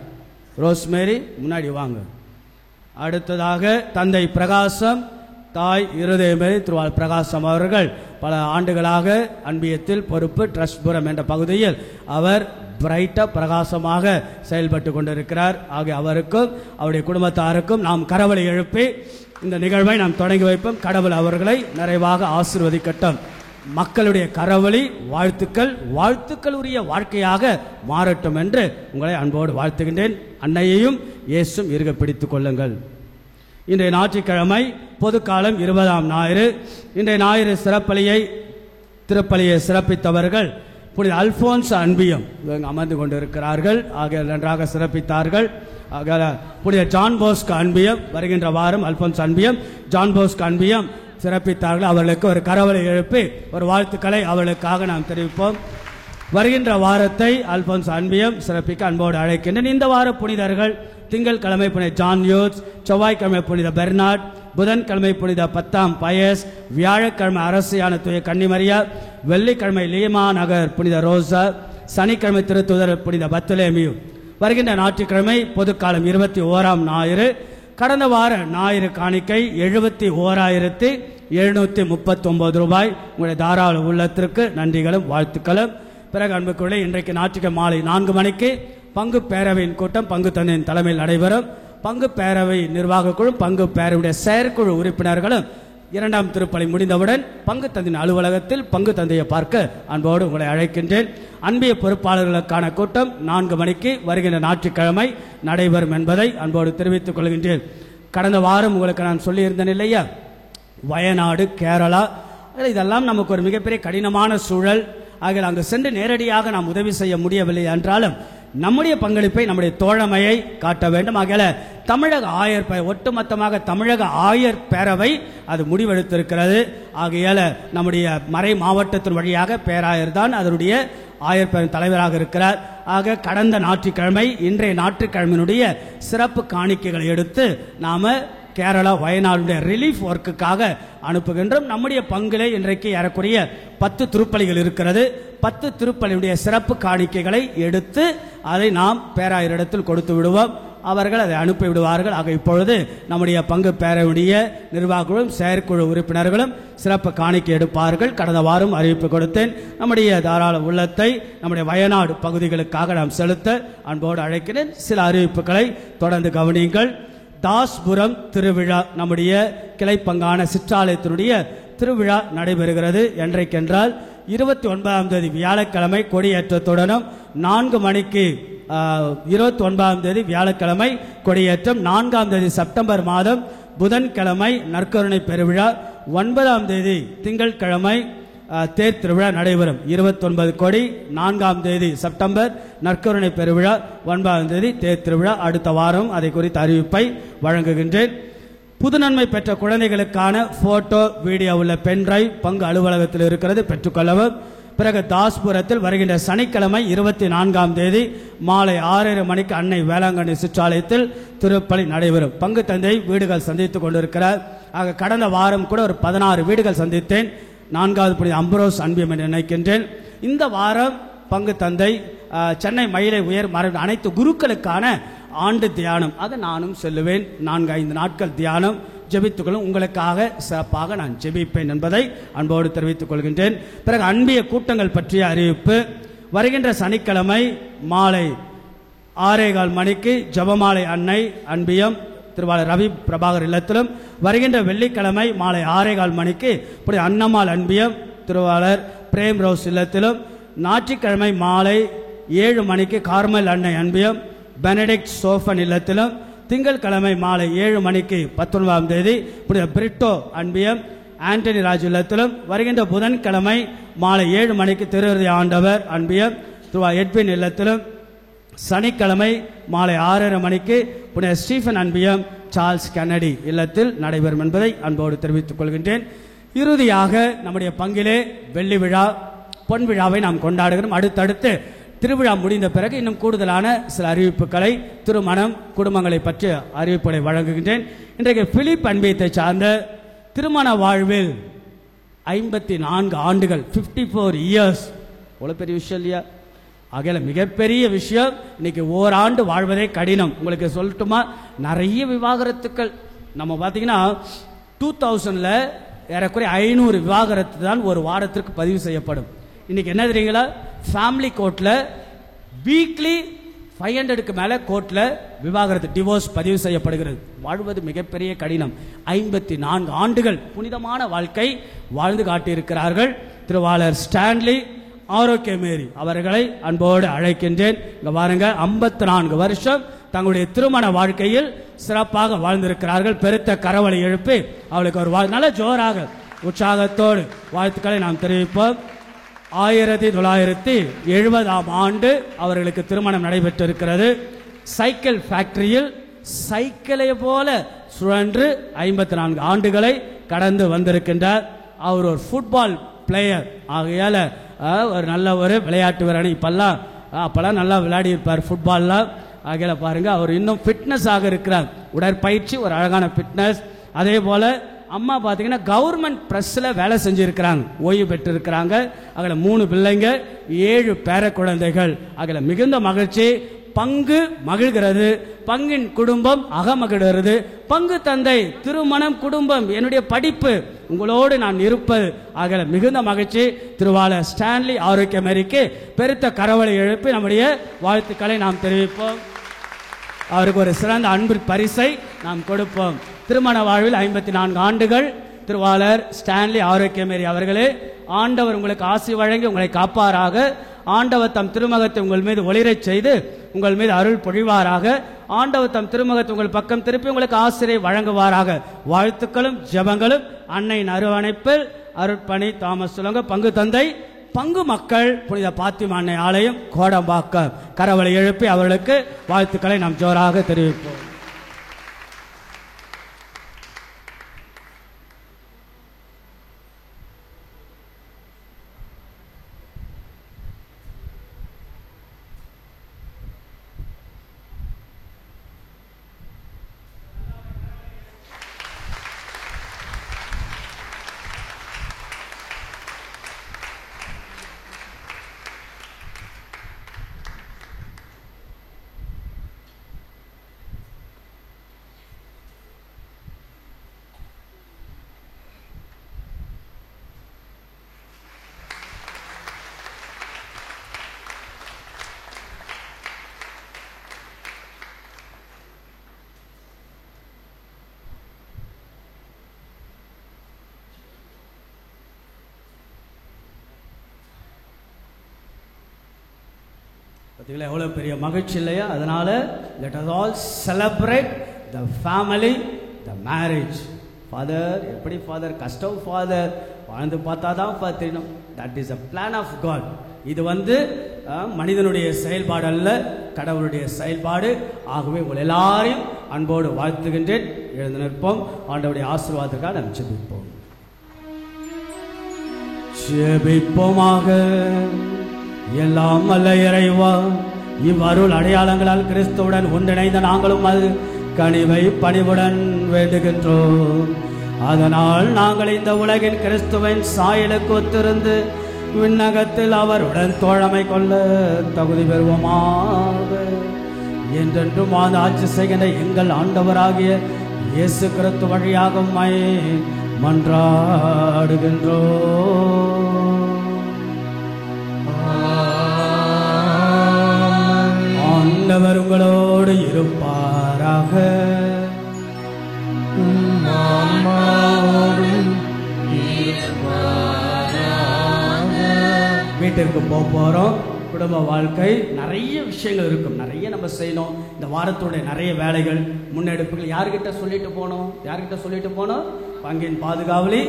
ரோஸ்மேரி முன்னாடி வாங்க. அடுத்ததாக தந்தை பிரகாசம், தாய் இருதயமேரி திருவாள் பிரகாசம் அவர்கள் பல ஆண்டுகளாக அன்பியத்தில் பொறுப்பு, ட்ரஸ்ட்புரம் என்ற பகுதியில் அவர் பிரைட்டா பிரகாசமாக செயல்பட்டு கொண்டிருக்கிறார். ஆகிய அவருக்கும் அவருடைய குடும்பத்தாருக்கும் நாம் கரவலை எழுப்பி இந்த நிகழ்வை நாம் தொடங்கி வைப்போம். கடவுள் அவர்களை நிறைவாக ஆசீர்வதிக்கட்டும். மக்களுடைய கரவழி வாழ்த்துக்கள், வாழ்த்துக்கள் உரிய வாழ்க்கையாக மாறட்டும் என்று உங்களை அன்போடு வாழ்த்துகின்றேன். அன்னையையும் இயேசும் இருக பிடித்துக் கொள்ளுங்கள். இன்றைய ஞாயிற்றுக்கிழமை பொதுக்காலம் 20ஆம் ஞாயிறு. இன்றைய ஞாயிறு திருப்பலியை சிறப்பித்தவர்கள் புனித அல்போன்ஸ் அன்பியம் அமர்ந்து கொண்டிருக்கிறார்கள். ஆகிய நன்றாக சிறப்பித்தார்கள். புனித ஜான் போஸ்கோ அன்பியம் வருகின்ற வாரம் அல்போன்ஸ் அன்பியம், ஜான் போஸ்கோ அன்பியம் சிறப்பித்தார்கள். அவர்களுக்கு ஒரு கரவலை எழுப்பி ஒரு வாழ்த்துக்களை அவர்களுக்காக நாம் தெரிவிப்போம். வருகின்ற வாரத்தை அல்போன்ஸ் அன்பியம் சிறப்பிக்க அன்போடு அழைக்கின்றேன். இந்த வார புனிதர்கள்: திங்கட்கிழமை புனித ஜான் யோர்ஜ், செவ்வாய்க்கிழமை புனித பெர்னார்ட், புதன்கிழமை புனித 10ஆம் பயஸ், வியாழக்கிழமை அரசியான தூய கன்னிமரியா, வெள்ளிக்கிழமை லீமா நகர் புனித ரோசா, சனிக்கிழமை திருத்துதர் புனித பத்லேமியு. வருகின்ற ஞாயிற்றுக்கிழமை பொதுக்காலம் 21ஆம் ஞாயிறு. கடந்த வார ஞாயிறு காணிக்கை 71,739 ரூபாய். உங்களுடைய தாராள உள்ளத்திற்கு நன்றிகளும் வாழ்த்துக்களும். பிறகு அன்புக்குள்ளே இன்றைக்கு ஞாயிற்றுக்கிழமை மாலை 4 மணிக்கு பங்கு பேரவையின் கூட்டம் பங்கு தந்தையின் தலைமையில் நடைபெறும். பங்கு பேரவை நிர்வாக குழு, பங்கு பேரவையுடைய செயற்குழு உறுப்பினர்களும் 2ஆம் திருப்பலி முடிந்தவுடன் பங்கு தந்தையின் அலுவலகத்தில் பங்கு தந்தையை பார்க்க அன்போடு உங்களை அழைக்கின்றேன். அன்பிய பொறுப்பாளர்களுக்கான கூட்டம் 4 மணிக்கு வருகின்ற ஞாயிற்றுக்கிழமை நடைபெறும் என்பதை அன்போடு தெரிவித்துக் கொள்கின்றேன். கடந்த வாரம் உங்களுக்கு நான் சொல்லியிருந்தேன் இல்லையா, வயநாடு, கேரளா, இதெல்லாம் நமக்கு ஒரு மிகப்பெரிய கடினமான சூழல். ஆகிய அங்கு சென்று நேரடியாக நாம் உதவி செய்ய முடியவில்லை என்றாலும் நம்முடைய பங்களிப்பை, நம்முடைய தோழமையை காட்ட வேண்டும். ஆகிய தமிழக ஆயர் ஒட்டுமொத்தமாக தமிழக ஆயர் பேரவை அது முடிவெடுத்திருக்கிறது. ஆகையால நம்முடைய மறை மாவட்டத்தின் வழியாக பேராயர் தான் அதனுடைய ஆயர் பேரவை தலைவராக இருக்கிறார். ஆக கடந்த ஞாயிற்றுக்கிழமை, இன்றைய ஞாயிற்றுக்கிழமையினுடைய சிறப்பு காணிக்கைகளை எடுத்து நாம கேரளா, வயநாடுடைய ரிலீஃப் ஒர்க்குக்காக அனுப்புகின்றோம். நம்முடைய பங்கிலே இன்றைக்கு ஏறக்குறைய 10 திருப்பலிகள் இருக்கிறது. 10 திருப்பலியுடைய சிறப்பு காணிக்கைகளை எடுத்து அதை நாம் பேராயரிடத்தில் கொடுத்து விடுவோம். அவர்கள் அதை அனுப்பி விடுவார்கள். ஆக இப்பொழுது நம்முடைய பங்கு பேரவையுடைய நிர்வாகிகளும் செயற்குழு உறுப்பினர்களும் சிறப்பு காணிக்கை எடுப்பார்கள். கடந்த வாரம் அறிவிப்பு கொடுத்தேன். நம்முடைய தாராள உள்ளத்தை நம்முடைய வயநாடு பகுதிகளுக்காக நாம் செலுத்த அன்போடு அழைக்கிறேன். சில அறிவிப்புகளை தொடர்ந்து கவனியுங்கள். தாஸ்புரம் திருவிழா, நம்முடைய கிளைப்பங்கான சிற்றாலயத்தினுடைய திருவிழா நடைபெறுகிறது. என்றைக்கென்றால் 29ஆம் தேதி வியாழக்கிழமை கொடியேற்றத்துடனும் 4 மணிக்கு 29ஆம் தேதி வியாழக்கிழமை கொடியேற்றம், 4ஆம் தேதி செப்டம்பர் மாதம் புதன்கிழமை நற்கருணை பெருவிழா, 9ஆம் தேதி திங்கட்கிழமை தேர் திருவிழா நடைபெறும். 29 கொடி, 4ஆம் தேதி செப்டம்பர் நற்கருணை பெருவிழா, 9ஆம் தேதி தேர் திருவிழா. அடுத்த வாரம் அதை குறித்த அறிவிப்பை வழங்குகின்றேன். புதுநன்மை பெற்ற குழந்தைகளுக்கான போட்டோ, வீடியோ உள்ள பென்டிரைவ் பங்கு அலுவலகத்தில் இருக்கிறது, பெற்றுக்கொள்ளவும். பிறகு தாஸ்புரத்தில் வருகின்ற சனிக்கிழமை 24ஆம் தேதி மாலை 6:30 மணிக்கு அன்னை வேளாங்கண்ணி சிற்றாலயத்தில் திருப்பலி நடைபெறும். பங்கு தந்தை வீடுகள் சந்தித்துக் கொண்டிருக்கிறார். ஆக கடந்த வாரம் கூட ஒரு 16 வீடுகள் சந்தித்தேன். 4வது புனித அம்புரோஸ் அன்பியம் என்று நினைக்கின்றேன். இந்த வாரம் பங்கு தந்தை சென்னை மயிலை உயர் மரபு அனைத்து குருக்களுக்கான ஆண்டு தியானம், ஆக நானும் செல்லுவேன். 4-5 நாட்கள் தியானம் ஜெபித்துக்கொள்ளும். உங்களுக்காக சிறப்பாக நான் ஜெபிப்பேன் என்பதை அன்போடு தெரிவித்துக் கொள்கின்றேன். பிறகு அன்பிய கூட்டங்கள் பற்றிய அறிவிப்பு. வருகின்ற சனிக்கிழமை மாலை 6:15 மணிக்கு ஜபமாலை அன்னை அன்பியம் திருவாளர் ரவி பிரபாகர் இல்லத்திலும், வருகின்ற வெள்ளிக்கிழமை மாலை 6:15 மணிக்கு இப்படி அன்னம்மாள் அன்பியம் திருவாளர் பிரேம் ரோஸ் இல்லத்திலும், ஞாயிற்றுக்கிழமை மாலை 7 மணிக்கு கார்மல் அன்னை அன்பியம் பெனடிக்ட் சோஃபன் இல்லத்திலும், திங்கட்கிழமை மாலை 7 மணிக்கு 19ஆம் தேதி புனித பிரிட்டோ அன்பியம் ஆண்டனி ராஜ் இல்லத்திலும், வருகின்ற புதன்கிழமை மாலை 7 மணிக்கு திருஹிருதய ஆண்டவர் அன்பியம் திரு எட்வின் இல்லத்திலும், சனிக்கிழமை மாலை 6:30 மணிக்கு புனித ஸ்டீஃபன் அன்பியம் சார்ல்ஸ் கென்னடி இல்லத்தில் நடைபெறும் என்பதை அன்போடு தெரிவித்துக் கொள்கின்றேன். இறுதியாக நம்முடைய பங்கிலே வெள்ளி விழா பொன் விழாவை நாம் கொண்டாடுகிறோம். அடுத்தடுத்து திருவிழா முடிந்த பிறகு இன்னும் கூடுதலான சில அறிவிப்புகளை, திருமணம் குடும்பங்களை பற்றிய அறிவிப்புகளை வழங்குகின்றேன். இன்றைக்கு பிலிப் அன்பியத்தை சார்ந்த திருமண வாழ்வில் 54 ஆண்டுகள் 54 இயர்ஸ், அவ்வளோ பெரிய விஷயம் இல்லையா? ஆகையால மிகப்பெரிய விஷயம். இன்னைக்கு ஓராண்டு வாழ்வதே கடினம். உங்களுக்கு சொல்லட்டுமா, நிறைய விவாகரத்துக்கள் நம்ம பார்த்தீங்கன்னா 2000ல் ஏறக்குறைய 500 விவாகரத்து தான் ஒரு வாரத்திற்கு பதிவு செய்யப்படும். இன்னைக்கு என்ன தெரியுங்களா, ஃபேமிலி கோர்ட்டில் வீக்லி 500க்கு மேலே கோர்ட்டில் விவாகரத்து டிவோர்ஸ் பதிவு செய்யப்படுகிறது. வாழ்வது மிகப்பெரிய கடினம். 54 ஆண்டுகள் புனிதமான வாழ்க்கை வாழ்ந்து காட்டியிருக்கிறார்கள். திருவாளர் ஸ்டான்லி ஆரோக்கிய மேரி அவர்களை அன்போடு அழைக்கின்றேன். இங்க பாருங்க, 54 வருஷம் தங்களுடைய திருமண வாழ்க்கையில் சிறப்பாக வாழ்ந்திருக்கிறார்கள். பெருத்த கரவலை எழுப்பி அவளுக்கு ஒரு நல்ல ஜோராக உற்சாகத்தோடு வாழ்த்துக்களை நாம் தெரிவிப்போம். 1970ஆம் ஆண்டு அவர்களுக்கு திருமணம் நடைபெற்றிருக்கிறது. சைக்கிள் ஃபேக்டரியில் சைக்கிளை போல சுழன்று 54 ஆண்டுகளை கடந்து வந்திருக்கின்றார். அவர் ஒரு ஃபுட்பால் பிளேயர். ஆகையால ஒரு நல்ல ஒரு விளையாட்டு வீரர். அப்பெல்லாம் நல்லா விளையாடி இருப்பார் ஃபுட்பால்லாம். ஆகையால பாருங்க, அவர் இன்னும் ஃபிட்னஸ் ஆக இருக்கிறார். உடற்பயிற்சி, ஒரு அழகான ஃபிட்னஸ். அதே போல அம்மா பார்த்தீங்கன்னா கவர்மெண்ட் பிரஸ்ஸில் வேலை செஞ்சுருக்கிறாங்க, ஓய்வு பெற்றிருக்கிறாங்க. அதில் 3 பிள்ளைங்க, 7 பேர குழந்தைகள். அதில் மிகுந்த மகிழ்ச்சி. பங்கு மகிழ்கிறது, பங்கின் குடும்பம் அகமகிழ்கிறது. பங்கு தந்தை, திருமணம், குடும்பம், என்னுடைய படிப்பு, உங்களோடு நான் இருப்பது, ஆகிய மிகுந்த மகிழ்ச்சி. திருவாளர் ஸ்டான்லி ஆரோக்கிய மேரிக்கு பெருத்த கரவலை எழுப்பி நம்முடைய வாழ்த்துக்களை நாம் தெரிவிப்போம். அவருக்கு ஒரு சிறந்த அன்பு பரிசை நாம் கொடுப்போம். திருமண வாழ்வில் 54 ஆண்டுகள் திருவாளர் ஸ்டான்லி ஆரோக்கிய மேரி அவர்களே, ஆண்டவர் உங்களுக்கு ஆசி வழங்கி உங்களை காப்பாராக. ஆண்டவர் தம் திருமுகத்தை உங்கள் மீது ஒளிரச் செய்து உங்கள் மீது அருள் பொழிவாராக. ஆண்டவர் தம் திருமுகத்தை உங்கள் பக்கம் திருப்பி உங்களுக்கு ஆசிரியை வழங்குவாராக. வாழ்த்துக்களும் ஜெபங்களும் அன்னையின் அரவணைப்பில் அருட்பணி தாமஸ் சுலங்க பங்கு தந்தை, பங்கு மக்கள், புனித பாத்திமா அன்னை ஆலயம், கோடம்பாக்கம். கரவலை எழுப்பி அவர்களுக்கு வாழ்த்துக்களை நாம் ஜோராக தெரிவிப்போம். பார்த்தீங்களா எவ்வளோ பெரிய மகிழ்ச்சி இல்லையா? அதனால let us all celebrate the family, the marriage. Father எப்படி ஃபாதர் கஷ்டம், ஃபாதர் வாழ்ந்து பார்த்தா தான் தெரியும். That is a plan of God. இது மனிதனுடைய செயல்பாடு அல்ல, கடவுளுடைய செயல்பாடு. ஆகவே உங்கள் எல்லாரையும் அன்போடு வாழ்த்துகின்றேன். எழுந்து நிற்போம். ஆண்டவருடைய ஆசீர்வாதத்துக்காக நாம் ஜெபிப்போம். ஜெபிப்போமாக. எல்லாம் வல்ல இறைவா, இவ்வருள் அடையாளங்களால் கிறிஸ்துவுடன் ஒன்றிணைந்த நாங்களும் அது கனிவை பணிவுடன் வேண்டுகின்றோம். அதனால் நாங்கள் இந்த உலகின் கிறிஸ்துவின் சாயலுக்கு ஒத்திருந்து விண்ணகத்தில் அவருடன் தோழமை கொள்ள தகுதி பெறுவோமாக. என்றென்றும் ஆட்சி செய்கின்ற எங்கள் ஆண்டவராகிய இயேசு கிறிஸ்து வழியாக உம்மை மன்றாடுகின்றோம். ஆண்டவர் உங்களோடு இருப்பாராக. வீட்டிற்கு போறோம். குடும்ப வாழ்க்கை நிறைய விஷயங்கள் இருக்கும், நிறைய நம்ம செய்யணும். இந்த வாரத்துடைய நிறைய வேலைகள், முன்னெடுப்புகள் யார்கிட்ட சொல்லிட்டு போனோம்? பங்கின் பாதுகாவலி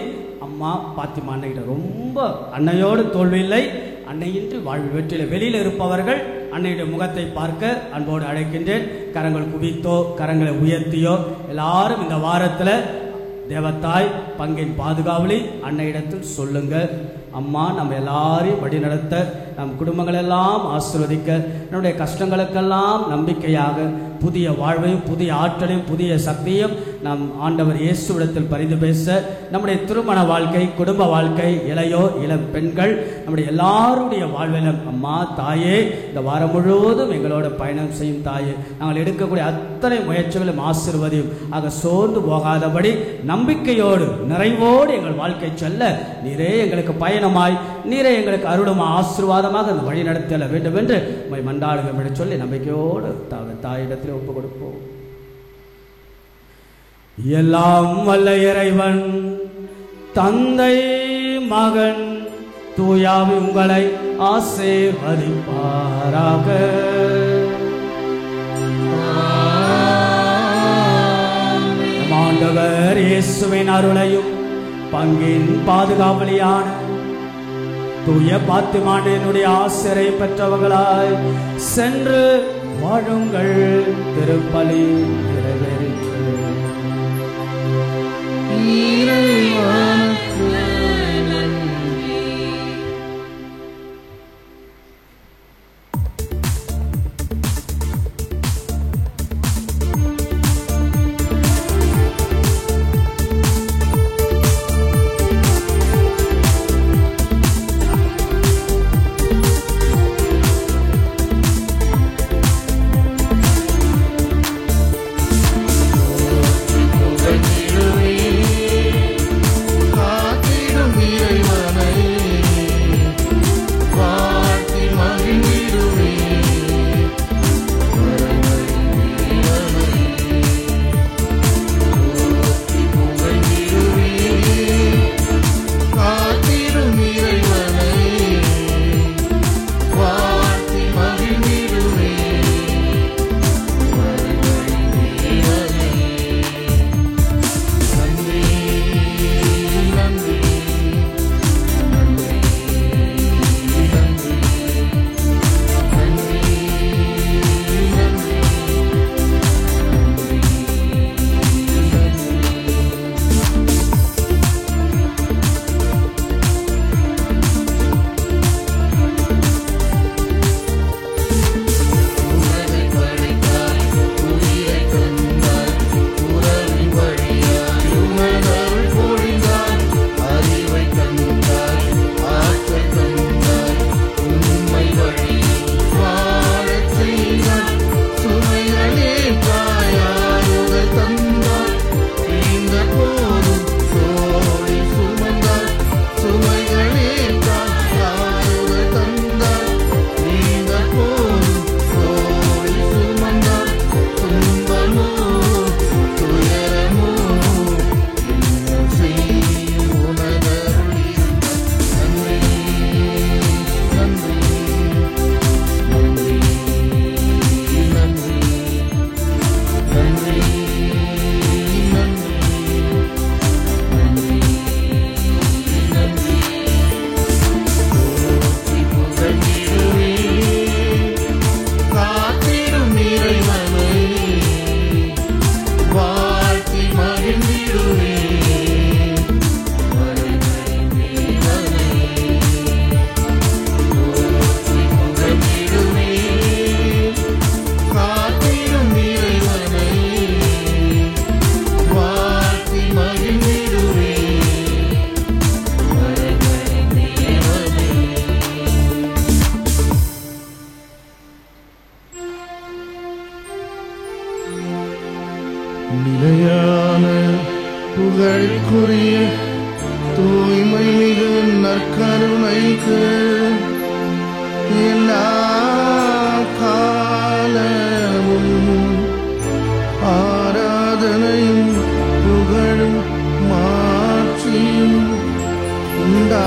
அம்மா பாத்திமா அன்னைகிட்ட. ரொம்ப அன்னையோடு தோல்வி இல்லை, அன்னையின்றி வாழ்வு வெற்றில. வெளியில் இருப்பவர்கள் அன்னையுடைய முகத்தை பார்க்க அன்போடு அழைக்கின்றேன். கரங்கள் குவித்தோ கரங்களை உயர்த்தியோ எல்லாரும் இந்த வாரத்தில் தேவத்தாய் பங்கின் பாதுகாவலி அன்னையிடத்தில் சொல்லுங்க. அம்மா நம்ம எல்லாரையும் வழி நடத்த, நம் குடும்பங்கள் எல்லாம் ஆசீர்வதிக்க, நம்முடைய கஷ்டங்களுக்கெல்லாம் நம்பிக்கையாக புதிய வாழ்வையும் புதிய ஆற்றலையும் புதிய சக்தியும் நம் ஆண்டவர் இயேசுவிடத்தில் பரிந்து பேச, நம்முடைய திருமண வாழ்க்கை, குடும்ப வாழ்க்கை, இளம் பெண்கள், நம்முடைய எல்லாருடைய வாழ்விலும் அம்மா தாயே இந்த வாரம் முழுவதும் எங்களோட பயணம் செய்யும் தாயே, நாங்கள் எடுக்கக்கூடிய அத்தனை முயற்சிகளும் ஆசீர்வதியும். ஆக சோர்ந்து போகாதபடி நம்பிக்கையோடு நிறைவோடு எங்கள் வாழ்க்கை செல்ல நீரே எங்களுக்கு பயணமாய், நீரே எங்களுக்கு அருளும் ஆசீர்வாதமாக அந்த வழி நடத்தல வேண்டும் என்று உம்மை மன்றாடுகிறோம் என்று சொல்லி நம்பிக்கையோடு தாயிடத்தில் ஒப்பு கொடுப்போம். எல்லாம் வல்ல இறைவன் தந்தை மகன் தூயாவி உங்களை ஆசீர்வதிப்பாராக. ஆண்டவர் இயேசுவின் அருளையும் பங்கின் பாதுகாவலியான தூய பாத்திமானினுடைய ஆசிரை பெற்றவர்களாய் சென்று வாழுங்கள். திருப்பலி நிறைவேறிற்று. நிலையான புகழ்க்குரிய தூய்மை மிகு நற்கருணைக்கு எல்லா காலமும் ஆராதனையும் புகழும் மாற்றியும் உண்டா